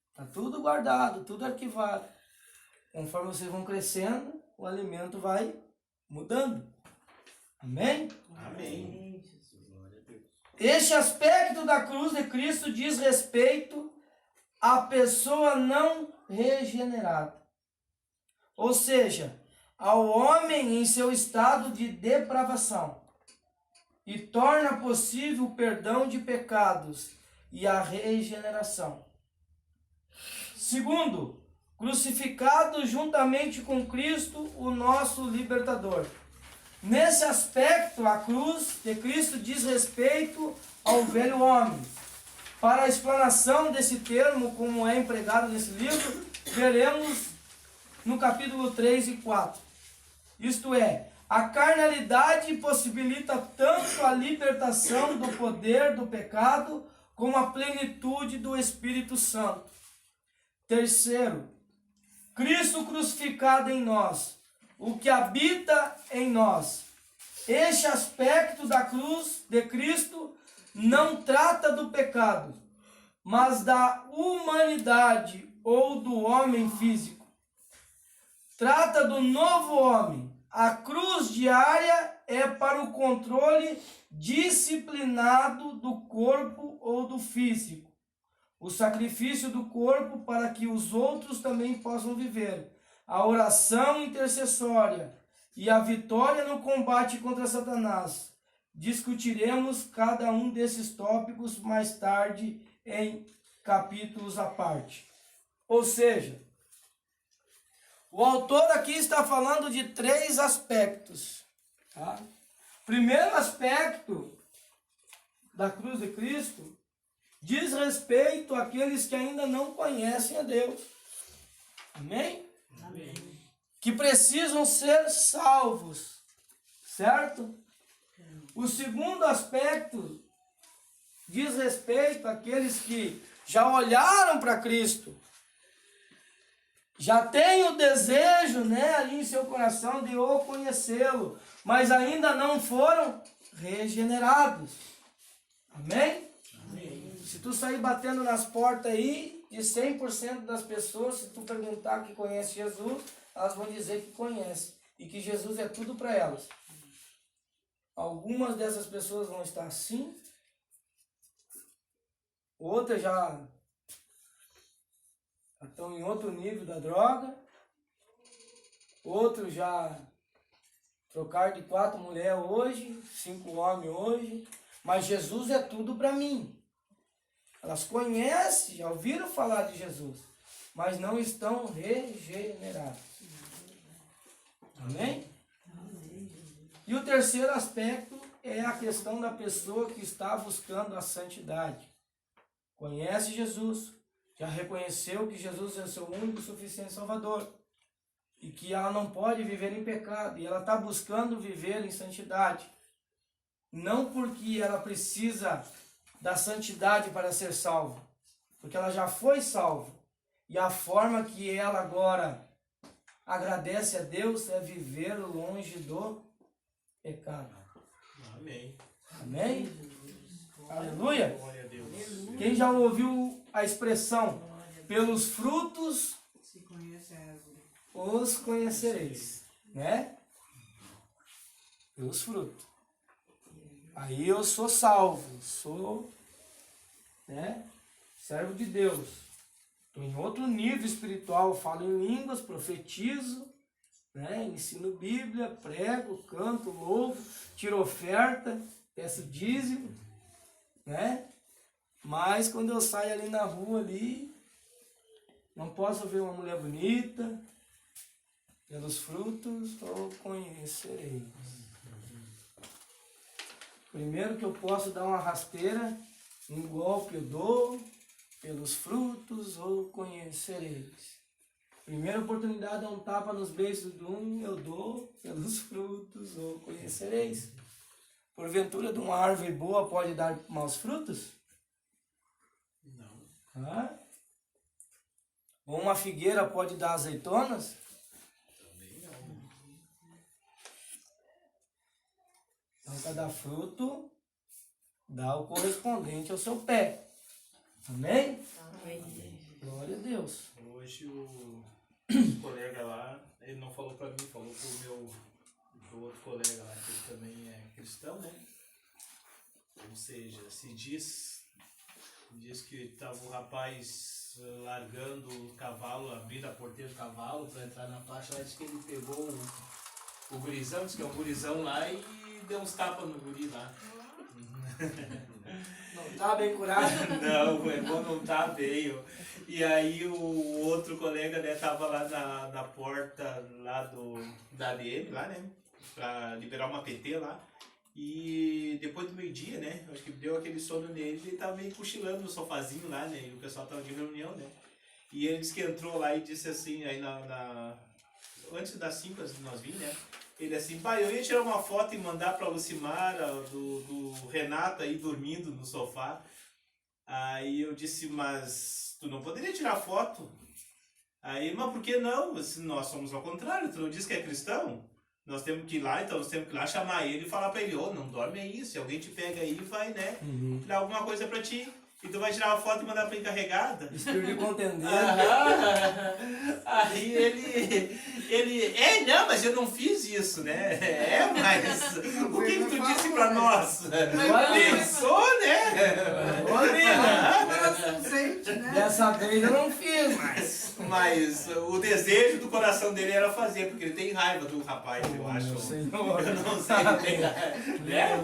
Está tudo guardado, tudo arquivado. Conforme vocês vão crescendo, o alimento vai mudando. Amém? Amém. Este aspecto da cruz de Cristo diz respeito à pessoa não regenerada. Ou seja, ao homem em seu estado de depravação. E torna possível o perdão de pecados e a regeneração. Segundo, crucificado juntamente com Cristo, o nosso libertador. Nesse aspecto, a cruz de Cristo diz respeito ao velho homem. Para a explanação desse termo, como é empregado nesse livro, veremos no capítulo 3 e 4. Isto é, a carnalidade possibilita tanto a libertação do poder do pecado, como a plenitude do Espírito Santo. Terceiro, Cristo crucificado em nós, o que habita em nós. Este aspecto da cruz de Cristo não trata do pecado, mas da humanidade ou do homem físico. Trata do novo homem. A cruz diária é para o controle disciplinado do corpo ou do físico. O sacrifício do corpo para que os outros também possam viver. A oração intercessória e a vitória no combate contra Satanás. Discutiremos cada um desses tópicos mais tarde em capítulos à parte. Ou seja, o autor aqui está falando de 3 aspectos. Tá? Primeiro aspecto da cruz de Cristo diz respeito àqueles que ainda não conhecem a Deus. Amém? Amém. Que precisam ser salvos, certo? O segundo aspecto diz respeito àqueles que já olharam para Cristo, já têm o desejo, né, ali em seu coração de o conhecê-lo, mas ainda não foram regenerados. Amém? Amém. Se tu sair batendo nas portas aí, de 100% das pessoas, se tu perguntar que conhece Jesus, elas vão dizer que conhece e que Jesus é tudo para elas. Algumas dessas pessoas vão estar assim, outras já estão em outro nível da droga, outros já trocaram de 4 mulheres hoje, 5 homens hoje, mas Jesus é tudo para mim. Elas conhecem, já ouviram falar de Jesus, mas não estão regeneradas. Amém? E o terceiro aspecto é a questão da pessoa que está buscando a santidade. Conhece Jesus, já reconheceu que Jesus é o seu único e suficiente Salvador, e que ela não pode viver em pecado, e ela está buscando viver em santidade. Não porque ela precisa da santidade para ser salva, porque ela já foi salva. E a forma que ela agora agradece a Deus é viver longe do pecado. Amém. Amém? Aleluia. Glória a Deus. Quem já ouviu a expressão, pelos frutos Se conhece a árvore. os conhecereis, né? Pelos frutos. Aí eu sou salvo, sou, né, servo de Deus. Estou em outro nível espiritual, falo em línguas, profetizo, né, ensino Bíblia, prego, canto, louvo, tiro oferta, peço dízimo, né? Mas quando eu saio ali na rua ali, não posso ver uma mulher bonita, pelos frutos ou conhecereis. Primeiro que eu posso dar uma rasteira, um golpe eu dou, pelos frutos ou conhecereis. Primeira oportunidade é um tapa nos beiços do um, eu dou, pelos frutos ou conhecereis. Porventura de uma árvore boa pode dar maus frutos? Não. Ah? Ou uma figueira pode dar azeitonas? Também não. Então cada fruto dá o correspondente ao seu pé. Amém? Glória a Deus. Hoje o colega lá, ele não falou pra mim, falou pro outro colega lá, que ele também é cristão, né? Ou seja, se diz que estava o rapaz largando o cavalo, abrindo a porteira do cavalo para entrar na faixa, lá diz que ele pegou o gurizão, diz que é um gurizão lá e deu uns tapas no guri lá. Não está bem curado? Não, o irmão não tá bem. E aí o outro colega, né, tava lá na porta lá da ADM, lá, né, pra liberar uma PT lá. E depois do meio-dia, né, acho que deu aquele sono nele, ele tava meio cochilando no sofazinho lá, né, e o pessoal tava de reunião, né. E ele disse que entrou lá e disse assim, aí antes das 5 nós vimos, né, ele assim, pai, eu ia tirar uma foto e mandar pra Lucimara, do Renato aí dormindo no sofá. Aí eu disse, mas tu não poderia tirar foto? Aí, mas por que não? Nós somos ao contrário, tu não disse que é cristão? Nós temos que ir lá, então nós temos que ir lá chamar ele e falar pra ele, não dorme aí, se alguém te pega aí, vai, né, dar alguma coisa pra ti. E tu vai tirar uma foto e mandar pra encarregada? Espírito de contender. Aí ele, não, mas eu não fiz isso, né? Mas o que tu disse pra nós? Pensou, né? Dessa vez eu não fiz, Mas o desejo do coração dele era fazer, porque ele tem raiva do rapaz, eu acho. Senhor. Eu não sei, tem raiva.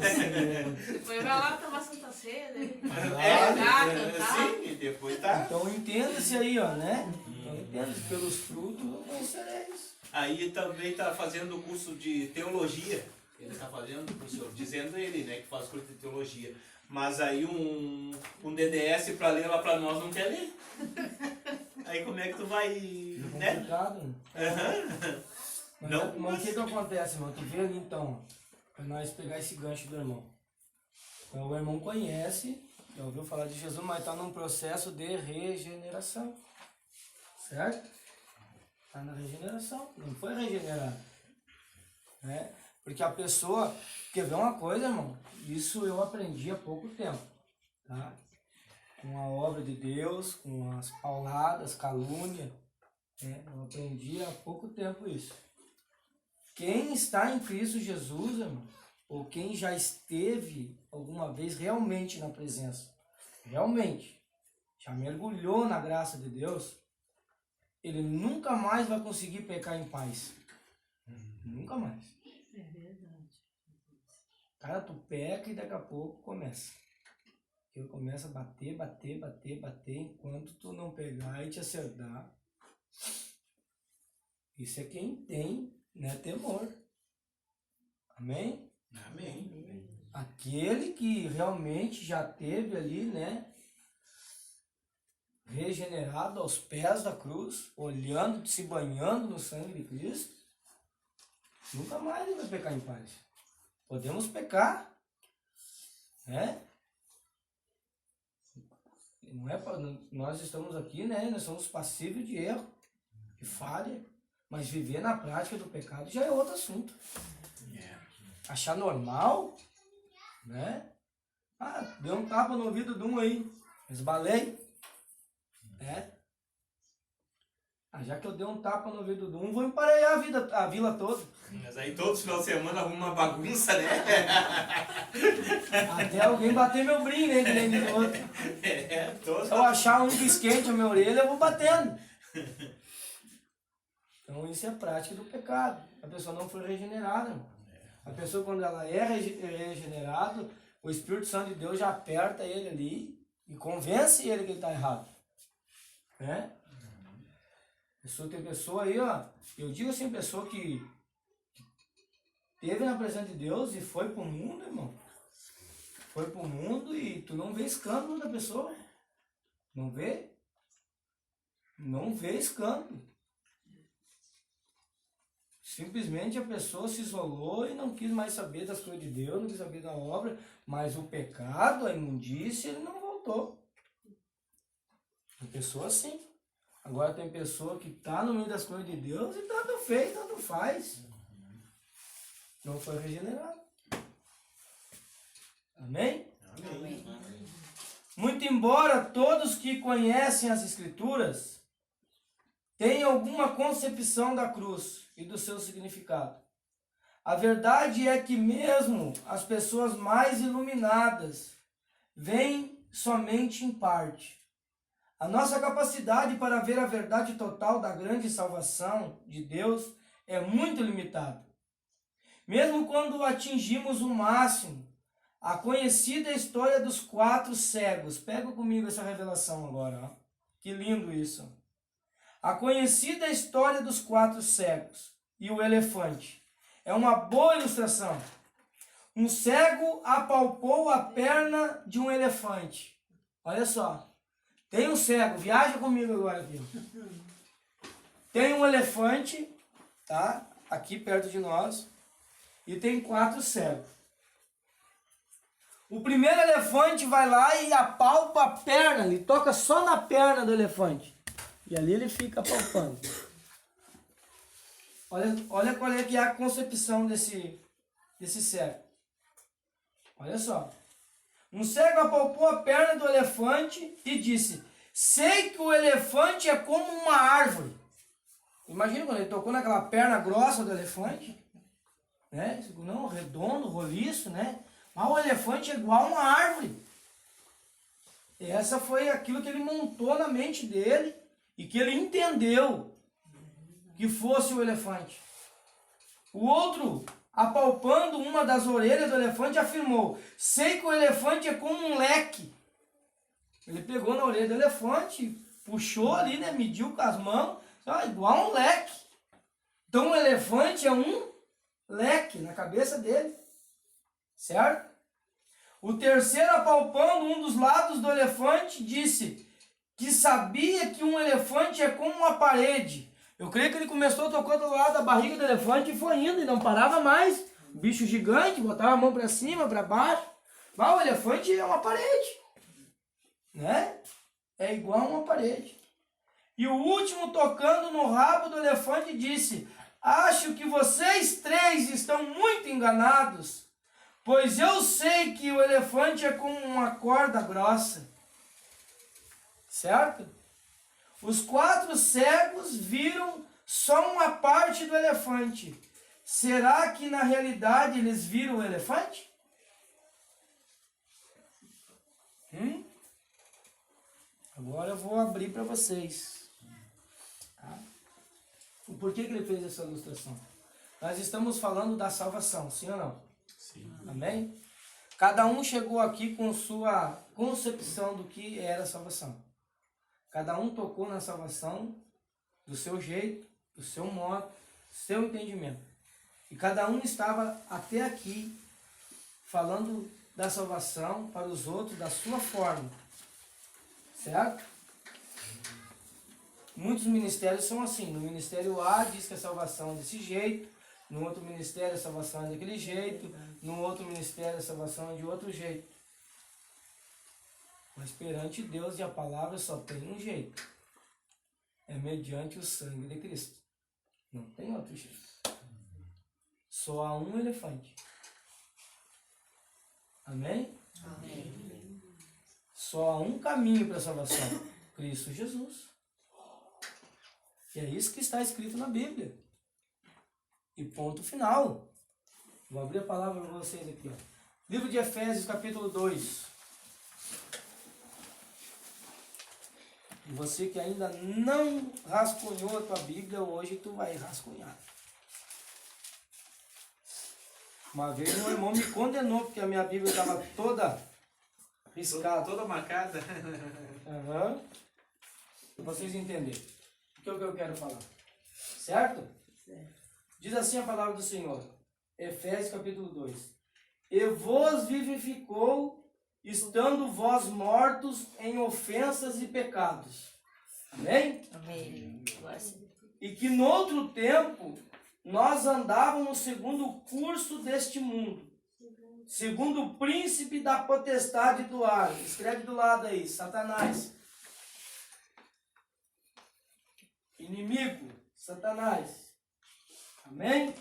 Depois vai lá tomar Santa Ceia, né? Cantar. Sim, e depois tá. Então entenda-se aí, ó, né? Então entenda-se, pelos frutos eu conhecereis. Aí também tá fazendo o curso de teologia. Ele está fazendo o curso, dizendo ele, né, que faz curso de teologia. Mas aí um DDS para ler lá para nós não quer ler. Aí como é que tu vai, né? Complicado, né? Mas o que acontece, irmão? Tu vê ali então, para nós pegar esse gancho do irmão. Então o irmão conhece, já ouviu falar de Jesus, mas está num processo de regeneração. Certo? Está na regeneração, não foi regenerado. Né? Porque a pessoa, quer ver uma coisa, irmão? Isso eu aprendi há pouco tempo. Tá? Com a obra de Deus, com as pauladas, calúnia. Né? Eu aprendi há pouco tempo isso. Quem está em Cristo Jesus, irmão, ou quem já esteve alguma vez realmente na presença, realmente, já mergulhou na graça de Deus, ele nunca mais vai conseguir pecar em paz. Nunca mais. É verdade. Cara, tu peca e daqui a pouco começa. Ele começa a bater, enquanto tu não pegar e te acertar. Isso é quem tem, né, temor. Amém? Amém. Aquele que realmente já teve ali, né, regenerado aos pés da cruz, olhando, se banhando no sangue de Cristo, nunca mais ele vai pecar em paz. Podemos pecar, né? Não é nós estamos aqui, né? Nós somos passíveis de erro, de falha, mas viver na prática do pecado já é outro assunto. Achar normal, né? Ah, deu um tapa no ouvido de um aí. Esbalei. Já que eu dei um tapa no ouvido de um, vou emparear a vila toda. Mas aí todos os finais de semana arruma uma bagunça, né? Até alguém bater meu brinco, né? Que nem de outro. Se eu achar um que esquente a minha orelha, eu vou batendo. Então isso é prática do pecado. A pessoa não foi regenerada. Irmão. A pessoa, quando ela é regenerada, o Espírito Santo de Deus já aperta ele ali e convence ele que ele está errado. Né? Tem pessoa aí, ó. Eu digo assim, pessoa que teve na presença de Deus e foi pro mundo, irmão. Foi pro mundo e tu não vê escândalo da pessoa. Não vê? Não vê escândalo. Simplesmente a pessoa se isolou e não quis mais saber das coisas de Deus, não quis saber da obra, mas o pecado, a imundícia, ele não voltou. Tem pessoa assim. Agora tem pessoa que está no meio das coisas de Deus e tanto fez, tanto faz. Não foi regenerado. Amém? Amém. Muito embora todos que conhecem as Escrituras tenham alguma concepção da cruz e do seu significado, a verdade é que mesmo as pessoas mais iluminadas veem somente em parte. A nossa capacidade para ver a verdade total da grande salvação de Deus é muito limitada. Mesmo quando atingimos o máximo, a conhecida história dos 4 cegos. Pega comigo essa revelação agora. Ó. Que lindo isso. A conhecida história dos 4 cegos e o elefante. É uma boa ilustração. Um cego apalpou a perna de um elefante. Olha só. Tem um cego, viaja comigo agora aqui. Tem um elefante, tá? Aqui perto de nós. E tem 4 cegos. O primeiro elefante vai lá e apalpa a perna, ele toca só na perna do elefante. E ali ele fica apalpando. Olha qual é que é a concepção desse cego. Olha só. Um cego apalpou a perna do elefante e disse: sei que o elefante é como uma árvore. Imagina quando ele tocou naquela perna grossa do elefante, né? Não, redondo, roliço, né? Mas o elefante é igual a uma árvore. E essa foi aquilo que ele montou na mente dele e que ele entendeu que fosse o elefante. O outro, apalpando uma das orelhas do elefante, afirmou: sei que o elefante é como um leque. Ele pegou na orelha do elefante, puxou ali, né? Mediu com as mãos, igual a um leque. Então o elefante é um leque na cabeça dele. Certo? O terceiro, apalpando um dos lados do elefante, disse que sabia que um elefante é como uma parede. Eu creio que ele começou tocando do lado da barriga do elefante e foi indo, e não parava mais. Bicho gigante, botava a mão para cima, para baixo. Mas o elefante é uma parede. Né? É igual a uma parede. E o último, tocando no rabo do elefante, disse: acho que vocês 3 estão muito enganados, pois eu sei que o elefante é como uma corda grossa. Certo? Os 4 cegos viram só uma parte do elefante. Será que na realidade eles viram o elefante? Agora eu vou abrir para vocês. Tá? Por que ele fez essa ilustração? Nós estamos falando da salvação, sim ou não? Sim. Amém? Cada um chegou aqui com sua concepção do que era a salvação. Cada um tocou na salvação do seu jeito, do seu modo, do seu entendimento. E cada um estava até aqui falando da salvação para os outros da sua forma. Certo? Muitos ministérios são assim. No ministério A diz que a salvação é desse jeito. No outro ministério a salvação é daquele jeito. No outro ministério a salvação é de outro jeito. Mas perante Deus e a palavra só tem um jeito. É mediante o sangue de Cristo. Não tem outro jeito. Só há um elefante. Amém? Amém. Só há um caminho para a salvação: Cristo Jesus. E é isso que está escrito na Bíblia. E ponto final. Vou abrir a palavra para vocês aqui. Ó. Livro de Efésios, capítulo 2. E você que ainda não rascunhou a tua Bíblia, hoje tu vai rascunhar. Uma vez meu irmão me condenou porque a minha Bíblia estava toda riscada. Toda marcada. Aham. Para vocês entenderem o que eu quero falar. Certo? Diz assim a palavra do Senhor. Efésios capítulo 2. E vos vivificou, estando vós mortos em ofensas e pecados. Amém? Amém. E que no outro tempo nós andávamos segundo o curso deste mundo, segundo o príncipe da potestade do ar. Escreve do lado aí, Satanás. Inimigo, Satanás. Amém?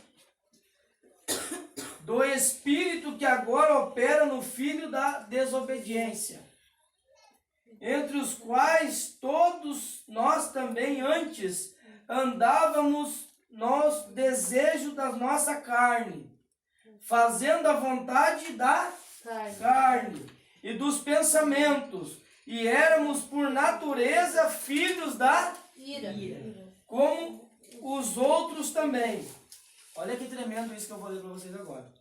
Do espírito que agora opera no filho da desobediência, entre os quais todos nós também antes andávamos nos desejos da nossa carne, fazendo a vontade da carne e dos pensamentos, e éramos por natureza filhos da Ira. como os outros também. Olha que tremendo isso que eu vou ler para vocês agora.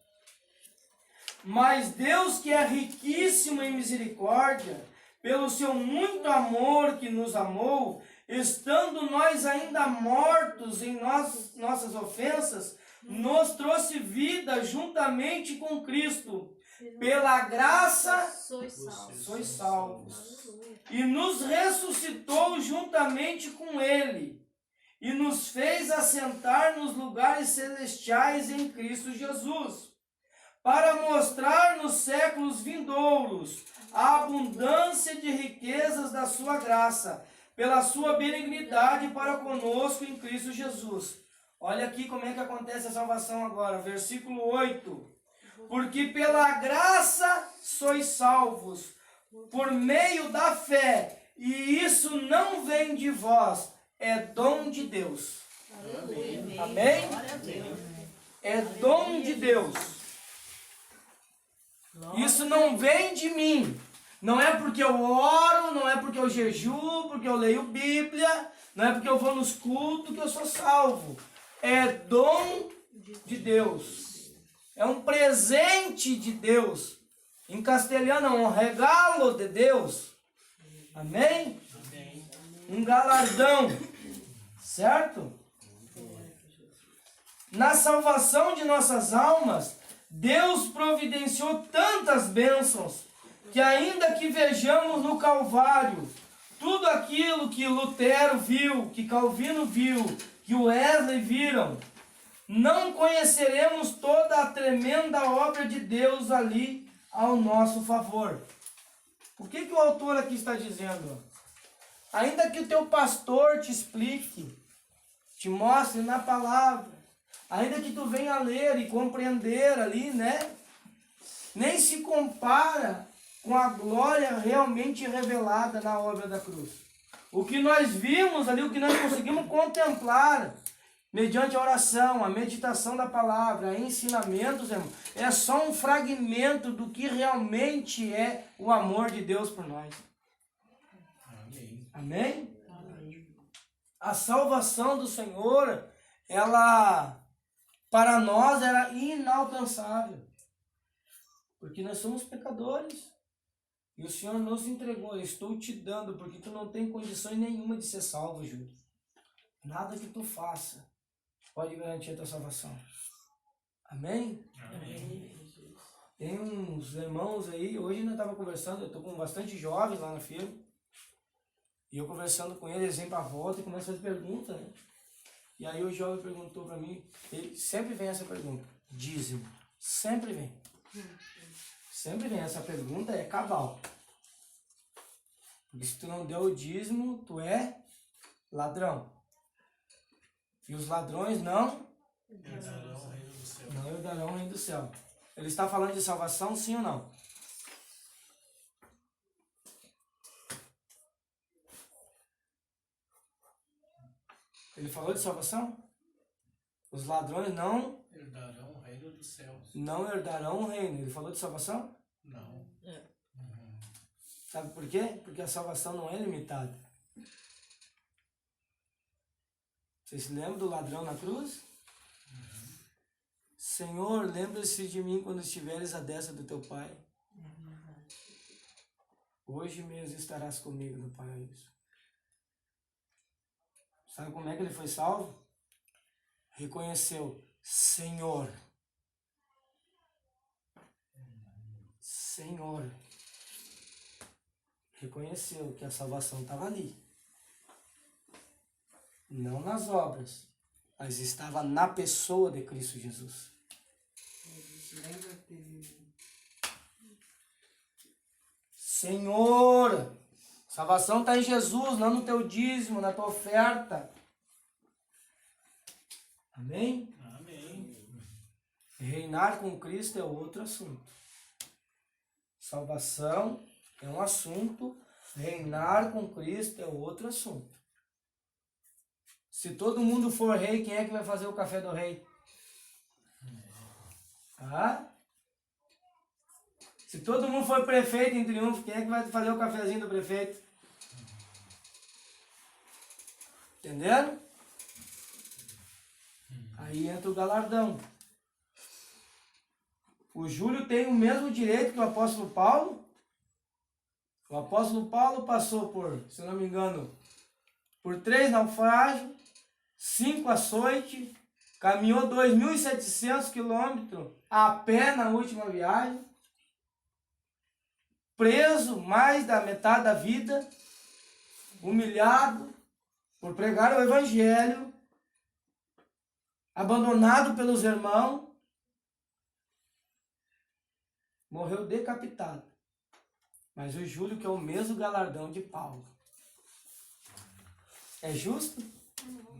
Mas Deus, que é riquíssimo em misericórdia, pelo seu muito amor que nos amou, estando nós ainda mortos em nossas ofensas, nos trouxe vida juntamente com Cristo. Pela graça sois salvos. E nos ressuscitou juntamente com Ele, e nos fez assentar nos lugares celestiais em Cristo Jesus, para mostrar nos séculos vindouros a abundância de riquezas da sua graça, pela sua benignidade para conosco em Cristo Jesus. Olha aqui como é que acontece a salvação agora, versículo 8. Porque pela graça sois salvos, por meio da fé, e isso não vem de vós, é dom de Deus. Aleluia. Amém? Glória a Deus. É dom de Deus. Isso não vem de mim. Não é porque eu oro, não é porque eu jejuo, porque eu leio Bíblia, não é porque eu vou nos cultos que eu sou salvo. É dom de Deus. É um presente de Deus. Em castelhano é um regalo de Deus. Amém? Um galardão. Certo? Na salvação de nossas almas, Deus providenciou tantas bênçãos que ainda que vejamos no Calvário tudo aquilo que Lutero viu, que Calvino viu, que Wesley viram, não conheceremos toda a tremenda obra de Deus ali ao nosso favor. O que o autor aqui está dizendo? Ainda que o teu pastor te explique, te mostre na palavra, ainda que tu venha ler e compreender ali, né? Nem se compara com a glória realmente revelada na obra da cruz. O que nós vimos ali, o que nós conseguimos contemplar, mediante a oração, a meditação da palavra, ensinamentos, irmão, é só um fragmento do que realmente é o amor de Deus por nós. Amém. Amém? A salvação do Senhor, ela, para nós, era inalcançável. Porque nós somos pecadores. E o Senhor nos entregou. Eu estou te dando, porque tu não tem condições nenhuma de ser salvo, Júlio. Nada que tu faça pode garantir a tua salvação. Amém? Amém. Tem uns irmãos aí, hoje nós estávamos conversando, eu estou com bastante jovens lá na firma. E eu conversando com eles, vem para a volta e começa a fazer perguntas, né? E aí o jovem perguntou para mim, ele sempre vem essa pergunta, dízimo, sempre vem. Sempre vem essa pergunta, é cabal. Porque se tu não deu o dízimo, tu é ladrão. E os ladrões não herdarão o reino do céu. Ele está falando de salvação, sim ou não? Ele falou de salvação? Os ladrões não Herdarão o reino dos céus. herdarão o reino. Ele falou de salvação? Não. Sabe por quê? Porque a salvação não é limitada. Vocês se lembram do ladrão na cruz? Senhor, lembra-se de mim quando estiveres à destra do teu Pai. Hoje mesmo estarás comigo no paraíso. Sabe como é que ele foi salvo? Reconheceu, Senhor. Senhor. Reconheceu que a salvação estava ali. Não nas obras, mas estava na pessoa de Cristo Jesus. Lembra que teve. Senhor, salvação está em Jesus, não no teu dízimo, na tua oferta. Amém? Amém. Reinar com Cristo é outro assunto. Salvação é um assunto, reinar com Cristo é outro assunto. Se todo mundo for rei, quem é que vai fazer o café do rei? Ah? Se todo mundo for prefeito em triunfo, quem é que vai fazer o cafezinho do prefeito? Entendendo? Aí entra o galardão. O Júlio tem o mesmo direito que o apóstolo Paulo. O apóstolo Paulo passou por, se não me engano, por 3 naufrágios, 5 açoites, caminhou 2.700 quilômetros a pé na última viagem, preso mais da metade da vida, humilhado por pregar o evangelho, abandonado pelos irmãos, morreu decapitado. Mas o Júlio, que é o mesmo galardão de Paulo. É justo? Não.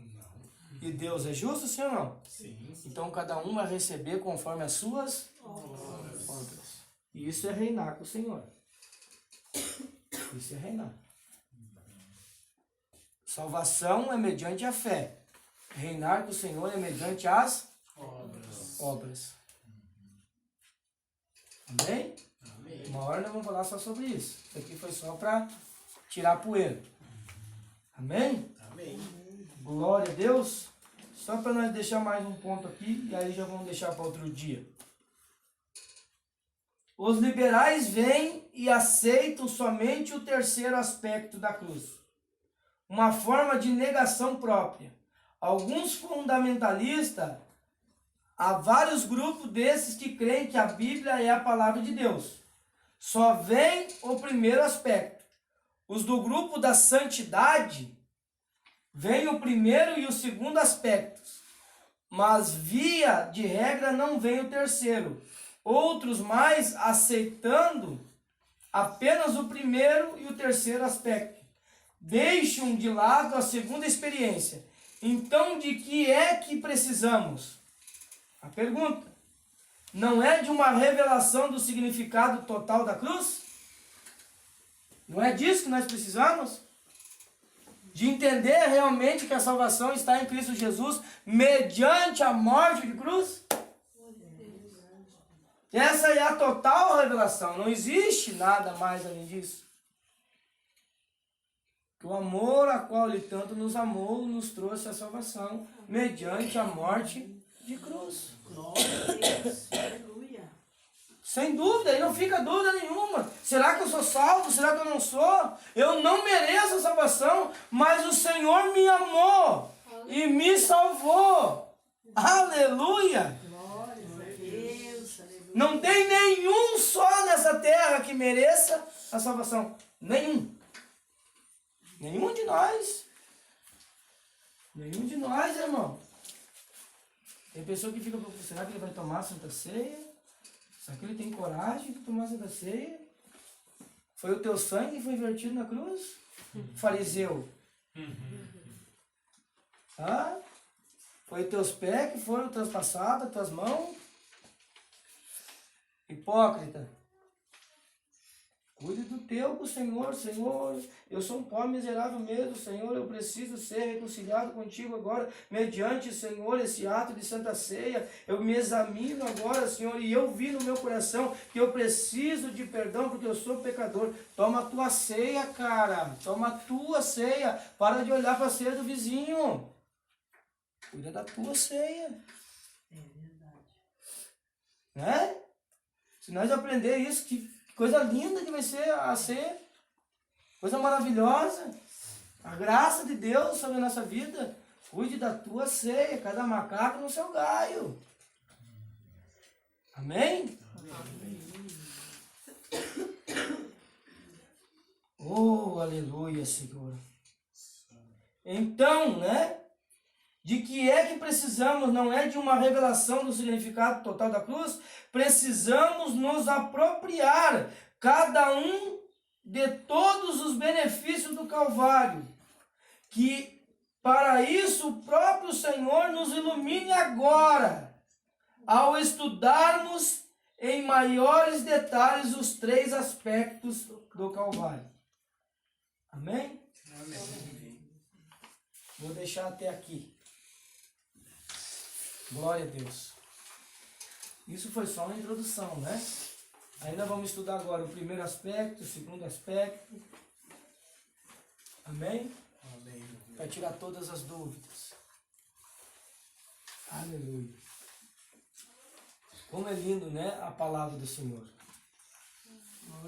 E Deus é justo, sim ou não? Sim. Então cada um vai receber conforme as suas obras. E isso é reinar com o Senhor. Isso é reinar. Salvação é mediante a fé. Reinar com o Senhor é mediante as obras. Amém? Amém. Uma hora nós vamos falar só sobre isso. Isso aqui foi só para tirar poeira. Amém? Amém. Glória a Deus. Só para nós deixar mais um ponto aqui, e aí já vamos deixar para outro dia. Os liberais vêm e aceitam somente o terceiro aspecto da cruz. Uma forma de negação própria. Alguns fundamentalistas, há vários grupos desses que creem que a Bíblia é a palavra de Deus. Só vem o primeiro aspecto. Os do grupo da santidade, vem o primeiro e o segundo aspectos, mas via de regra não vem o terceiro. Outros mais aceitando apenas o primeiro e o terceiro aspecto. Deixam de lado a segunda experiência. Então, de que é que precisamos? A pergunta: não é de uma revelação do significado total da cruz? Não é disso que nós precisamos? De entender realmente que a salvação está em Cristo Jesus mediante a morte de cruz? Essa é a total revelação. Não existe nada mais além disso. Que o amor a qual Ele tanto nos amou nos trouxe a salvação mediante a morte de cruz. Glória a Deus. Aleluia. Sem dúvida, e não fica dúvida nenhuma. Será que eu sou salvo? Será que eu não sou? Eu não mereço a salvação, mas o Senhor me amou e me salvou. Aleluia! Glória a Deus. Aleluia. Não tem nenhum só nessa terra que mereça a salvação. Nenhum. Nenhum de nós. Nenhum de nós, irmão. Tem pessoa que fica, será que ele vai tomar a Santa Ceia? Será que ele tem coragem de tomar a Santa Ceia? Foi o teu sangue que foi vertido na cruz? Fariseu. Ah? Foi os teus pés que foram transpassados, as tuas mãos? Hipócrita. Cuide do teu com o Senhor. Senhor, eu sou um pobre miserável mesmo, Senhor, eu preciso ser reconciliado contigo agora, mediante, Senhor, esse ato de Santa Ceia. Eu me examino agora, Senhor, e eu vi no meu coração que eu preciso de perdão, porque eu sou pecador. Toma a tua ceia, cara, toma a tua ceia, para de olhar para a ceia do vizinho. Cuida da tua ceia. É verdade. Né? Se nós aprender isso, que coisa linda que vai ser a ceia. Coisa maravilhosa. A graça de Deus sobre a nossa vida. Cuide da tua ceia, cada macaco no seu galho. Amém? Oh, aleluia, Senhor. Então, né? De que é que precisamos, não é de uma revelação do significado total da cruz, precisamos nos apropriar, cada um, de todos os benefícios do Calvário, que para isso o próprio Senhor nos ilumine agora, ao estudarmos em maiores detalhes os 3 aspectos do Calvário. Amém? Amém. Vou deixar até aqui. Glória a Deus. Isso foi só uma introdução, né? Ainda vamos estudar agora o primeiro aspecto, o segundo aspecto. Amém? Amém. Para tirar todas as dúvidas. Aleluia. Como é lindo, né? A palavra do Senhor.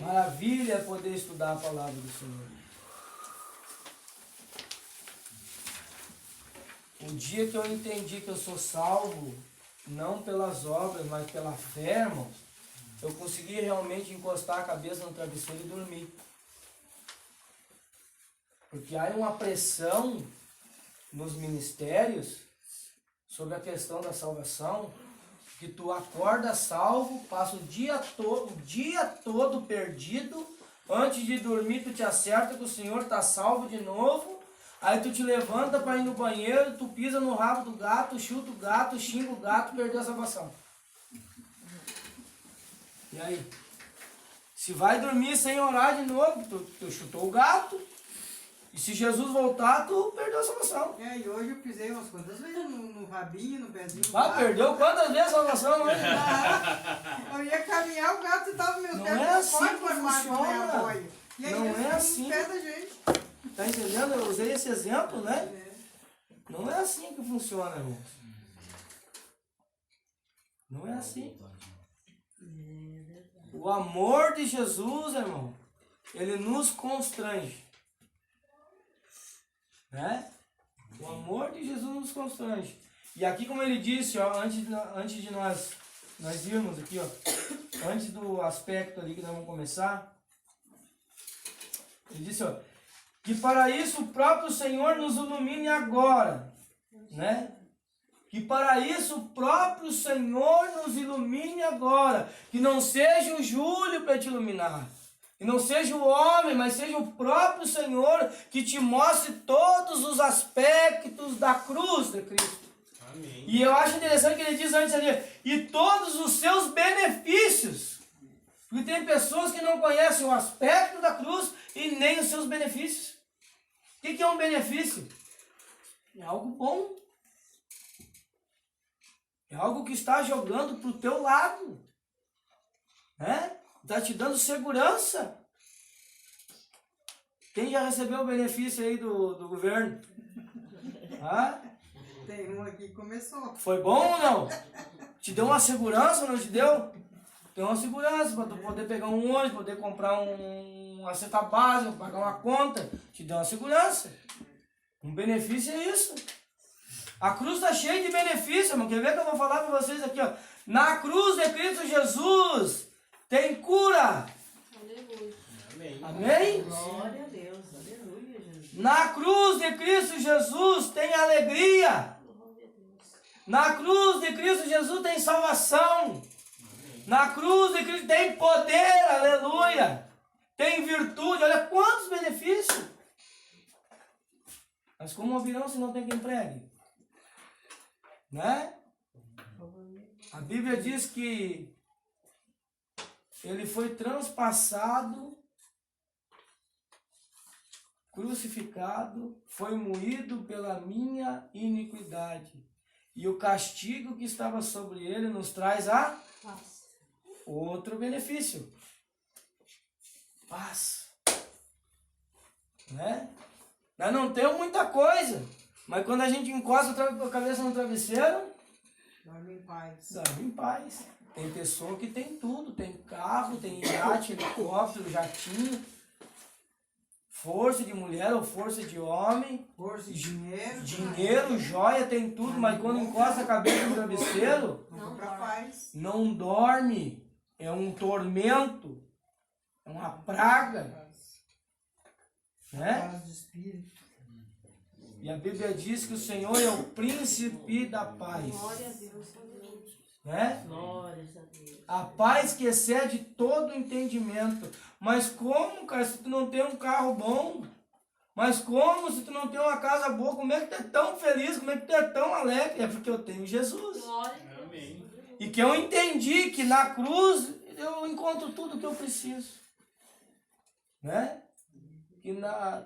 Maravilha é poder estudar a palavra do Senhor. O dia que eu entendi que eu sou salvo, não pelas obras, mas pela fé, irmãos, eu consegui realmente encostar a cabeça no travesseiro e dormir. Porque há uma pressão nos ministérios sobre a questão da salvação, que tu acorda salvo, passa o dia todo perdido, antes de dormir tu te acerta que o Senhor está salvo de novo. Aí tu te levanta para ir no banheiro, tu pisa no rabo do gato, chuta o gato, xinga o gato, perdeu a salvação. E aí? Se vai dormir sem orar de novo, tu chutou o gato. E se Jesus voltar, tu perdeu a salvação. E hoje eu pisei umas quantas vezes no rabinho, no pezinho. Ah, perdeu quantas vezes a salvação, né? Eu ia caminhar, o gato estava meus Não pés é assim fora que do armário da minha funciona. boia. E aí Não eles é ficam assim. no pé da gente. Tá entendendo? Eu usei esse exemplo, né? Não é assim que funciona, irmãos. Não é assim. O amor de Jesus, irmão, ele nos constrange. Né? O amor de Jesus nos constrange. E aqui, como ele disse, ó, antes de nós irmos aqui, ó, antes do aspecto ali que nós vamos começar, ele disse, ó, que para isso o próprio Senhor nos ilumine agora, né? Que para isso o próprio Senhor nos ilumine agora, que não seja o Júlio para te iluminar, que não seja o homem, mas seja o próprio Senhor que te mostre todos os aspectos da cruz de Cristo. Amém. E eu acho interessante que ele diz antes ali, e todos os seus benefícios. Porque tem pessoas que não conhecem o aspecto da cruz e nem os seus benefícios. O que é um benefício? É algo bom. É algo que está jogando para o teu lado. Né? Está te dando segurança. Quem já recebeu o benefício aí do governo? Ah? Tem um aqui que começou. Foi bom ou não? Te deu uma segurança, não te deu? Deu uma segurança para tu poder pegar um ônibus, poder comprar uma cesta básica, pagar uma conta. Te deu uma segurança. Um benefício é isso. A cruz está cheia de benefícios, irmão. Quer ver que eu vou falar para vocês aqui, ó? Na cruz de Cristo Jesus tem cura. Aleluia. Amém. Amém? Glória a Deus. Aleluia, Jesus. Na cruz de Cristo Jesus tem alegria. Glória a Deus. Na cruz de Cristo Jesus tem salvação. Na cruz de Cristo tem poder, aleluia. Tem virtude, olha quantos benefícios. Mas como ouvirão se não tem quem pregue? Né? A Bíblia diz que ele foi transpassado crucificado, foi moído pela minha iniquidade. E o castigo que estava sobre ele nos traz a outro benefício. Paz. Né? Nós não temos muita coisa, mas quando a gente encosta a cabeça no travesseiro, Dorme em paz. dorme em paz. Tem pessoa que tem tudo, tem carro, tem iate, helicóptero, jatinho, força de mulher ou força de homem, Força e dinheiro. dinheiro, joia, tem tudo, mas quando encosta a cabeça no travesseiro, Não compra paz. não dorme, é um tormento, é uma praga, né? Paz de espírito. E a Bíblia diz que o Senhor é o príncipe da paz, Glória a Deus. né? Glórias a Deus. A paz que excede todo entendimento. Mas como, cara, se tu não tem um carro bom? Mas como, se tu não tem uma casa boa? Como é que tu é tão feliz? Como é que tu é tão alegre? É porque eu tenho Jesus. Glória a Deus. Amém. E que eu entendi que na cruz eu encontro tudo que eu preciso. Né? Que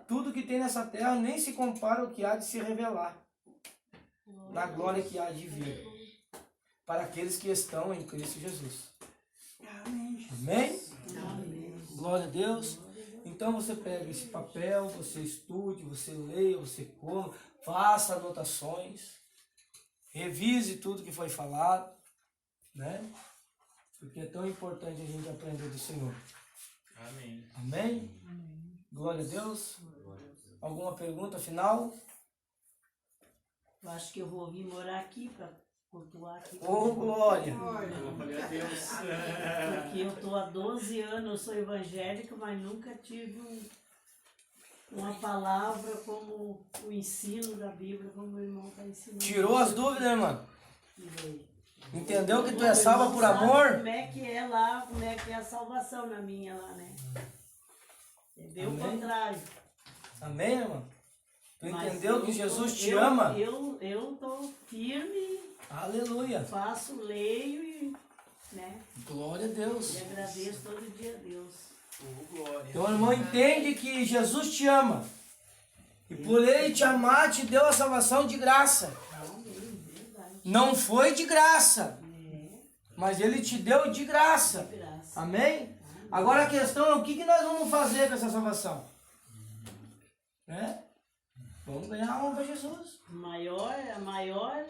tudo que tem nessa terra nem se compara ao que há de se revelar. Na glória que há de vir. Para aqueles que estão em Cristo Jesus. Amém. Amém? Amém. Glória a Deus. Então você pega esse papel, você estude, você leia, você coma, faça anotações, revise tudo que foi falado, né? Porque é tão importante a gente aprender do Senhor. Amém. Amém? Glória a Deus. Alguma pergunta final? Eu acho que eu vou vir morar aqui para cultuar aqui. Ô, glória! Olha, Glória a Deus. Porque eu estou há 12 anos, eu sou evangélica, mas nunca tive uma palavra como o ensino da Bíblia, como o irmão está ensinando. Tirou as dúvidas, irmã? Tirei. Entendeu que tu é O irmão salva por sabe amor? Como é que é lá, como é que é a salvação na minha lá, né? É bem o Amém. contrário. Amém, irmã? Tu Mas entendeu eu que Jesus tô- te eu- ama? Eu estou firme, Aleluia! faço, leio e, né, Glória a Deus! e agradeço todo dia a Deus. Oh, glória. Então, irmão, entende que Jesus te ama. E por ele te amar, te deu a salvação de graça. Amém, verdade. Não foi de graça, É, mas ele te deu de graça. graça. Amém? Agora a questão é o que nós vamos fazer com essa salvação? Né? Vamos ganhar alma para Jesus. A maior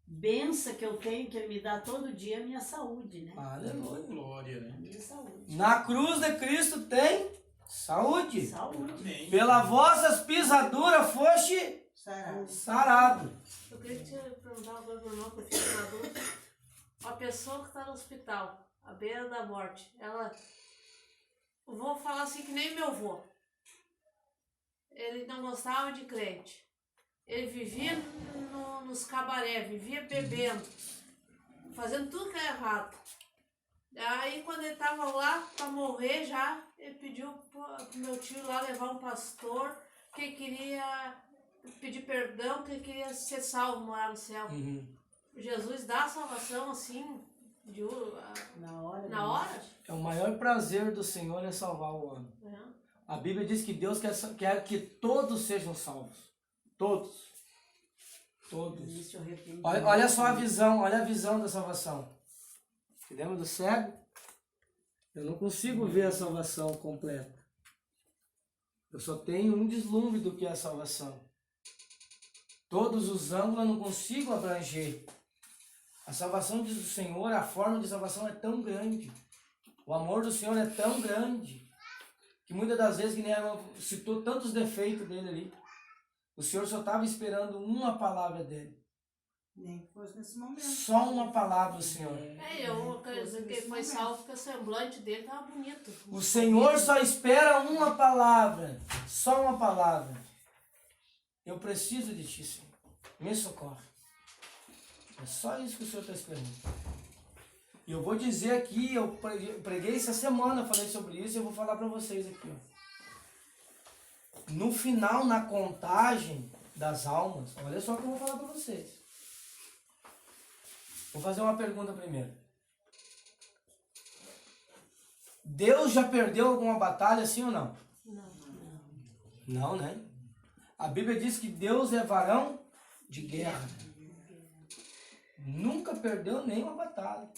benção que eu tenho, que ele me dá todo dia, é a minha saúde, né? Aleluia. Glória, né? A minha saúde. Na cruz de Cristo tem saúde. Saúde. Amém. Pela vossas pisaduras foste sarado. sarado. Eu queria te perguntar uma coisa, meu irmão, que eu fiz uma dúvida. Uma pessoa que está no hospital, à beira da morte, ela. Eu vou falar assim que nem meu avô. Ele não gostava de crente. Ele vivia nos cabaré, vivia bebendo, fazendo tudo que é errado. Aí quando ele estava lá para morrer já, ele pediu pro meu tio lá levar um pastor que queria pedir perdão, que ele queria ser salvo, morar no céu. Jesus dá a salvação assim, Na hora. na hora? É o maior prazer do Senhor é salvar o homem. É. A Bíblia diz que Deus quer que todos sejam salvos. Todos. Todos. Existe o arrependimento. Olha só a visão, olha a visão da salvação. Você lembra do cego? Eu não consigo ver a salvação completa. Eu só tenho um deslumbre do que é a salvação. Todos os ângulos eu não consigo abranger. A salvação do Senhor, a forma de salvação é tão grande. O amor do Senhor é tão grande. Que muitas das vezes, que nem ela citou tantos defeitos dele ali, o Senhor só estava esperando uma palavra dele. Nem que fosse nesse momento. Só uma palavra do Senhor. Eu quero dizer que ele foi salvo porque o semblante dele estava bonito. O Senhor só espera uma palavra. Só uma palavra. Eu preciso de ti, Senhor. Me socorre. É só isso que o Senhor está esperando. E eu vou dizer aqui, eu preguei essa semana, falei sobre isso e eu vou falar para vocês aqui. Ó. No final, na contagem das almas, olha só o que eu vou falar para vocês. Vou fazer uma pergunta primeiro. Deus já perdeu alguma batalha, sim ou não? Não. Não, né? A Bíblia diz que Deus é varão de guerra. Nunca perdeu nenhuma batalha.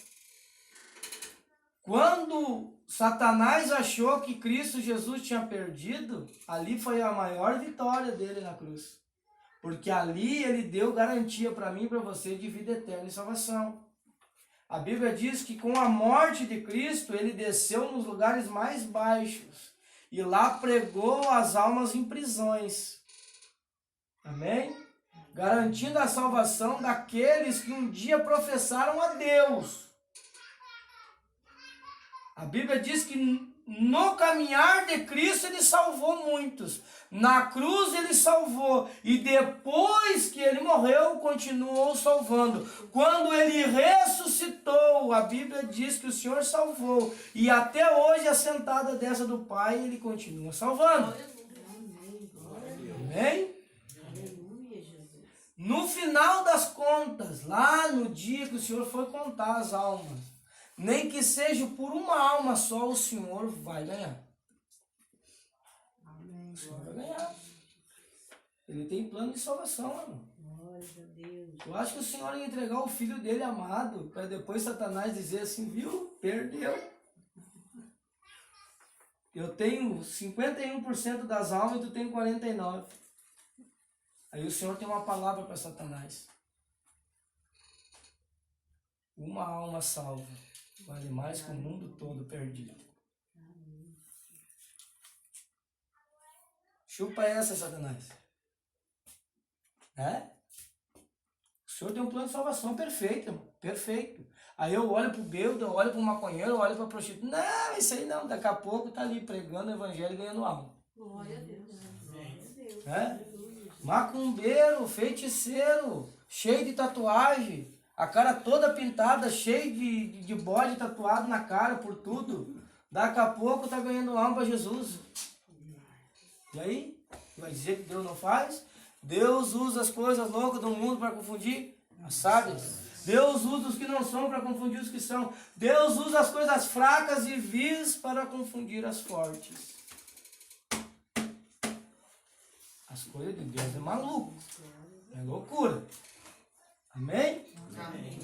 Quando Satanás achou que Cristo Jesus tinha perdido, ali foi a maior vitória dele na cruz. Porque ali ele deu garantia para mim e para você de vida eterna e salvação. A Bíblia diz que com a morte de Cristo, ele desceu nos lugares mais baixos e lá pregou as almas em prisões. Amém? Garantindo a salvação daqueles que um dia professaram a Deus. A Bíblia diz que no caminhar de Cristo ele salvou muitos. Na cruz ele salvou. E depois que ele morreu, continuou salvando. Quando ele ressuscitou, a Bíblia diz que o Senhor salvou. E até hoje, assentado à destra do Pai, ele continua salvando. Amém? No final das contas, lá no dia que o Senhor foi contar as almas, nem que seja por uma alma só, o Senhor vai ganhar. O Senhor vai ganhar. Ele tem plano de salvação, irmão. Eu acho que o Senhor ia entregar o filho dele amado, para depois Satanás dizer assim, viu? Perdeu. Eu tenho 51% das almas e tu tem 49%. Aí o Senhor tem uma palavra para Satanás. Uma alma salva vale mais que o mundo todo perdido. Chupa essa, Satanás. É? O Senhor tem um plano de salvação perfeito, irmão. Perfeito. Aí eu olho pro bêbado, eu olho pro maconheiro, eu olho pra prostituta. Não, isso aí não. Daqui a pouco tá ali pregando o evangelho e ganhando alma. Glória a Deus. Glória a Deus. É? Macumbeiro, feiticeiro, cheio de tatuagem, a cara toda pintada, cheio de bode tatuado na cara por tudo. Daqui a pouco tá ganhando alma para Jesus. E aí? Vai dizer que Deus não faz? Deus usa as coisas loucas do mundo para confundir as sábias. Deus usa os que não são para confundir os que são. Deus usa as coisas fracas e vis para confundir as fortes. As coisas de Deus é maluco. É loucura. Amém? Amém.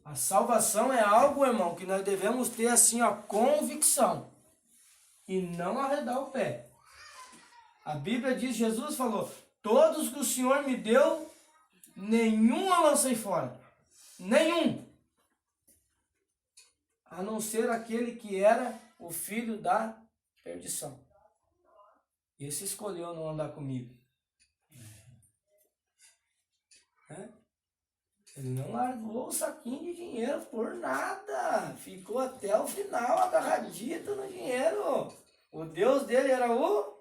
A salvação é algo, irmão, que nós devemos ter assim a convicção. E não arredar o pé. A Bíblia diz, Jesus falou, todos que o Senhor me deu, nenhum eu lancei fora. Nenhum. A não ser aquele que era o filho da perdição. Esse escolheu não andar comigo. É? Ele não largou o saquinho de dinheiro por nada. Ficou até o final agarradito no dinheiro. O Deus dele era o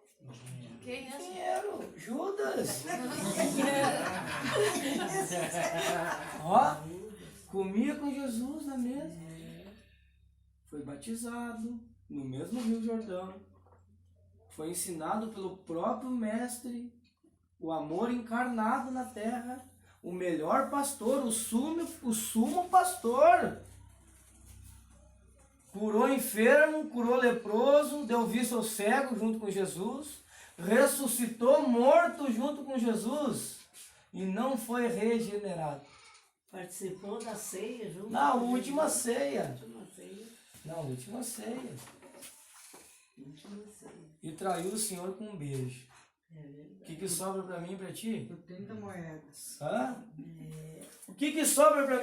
Quem é? dinheiro. Judas. Ó, comia com Jesus na mesa. Foi batizado no mesmo Rio Jordão. Foi ensinado pelo próprio mestre o amor encarnado na terra, o melhor pastor, o sumo pastor. Curou enfermo, curou leproso, deu vista ao cego junto com Jesus, ressuscitou morto junto com Jesus e não foi regenerado. Participou da ceia junto? Na última ceia. Última ceia. Na última ceia. Última ceia. E traiu o Senhor com um beijo. É verdade. O que sobra para mim e para ti? Por 30 moedas. Hã? O que sobra para mim?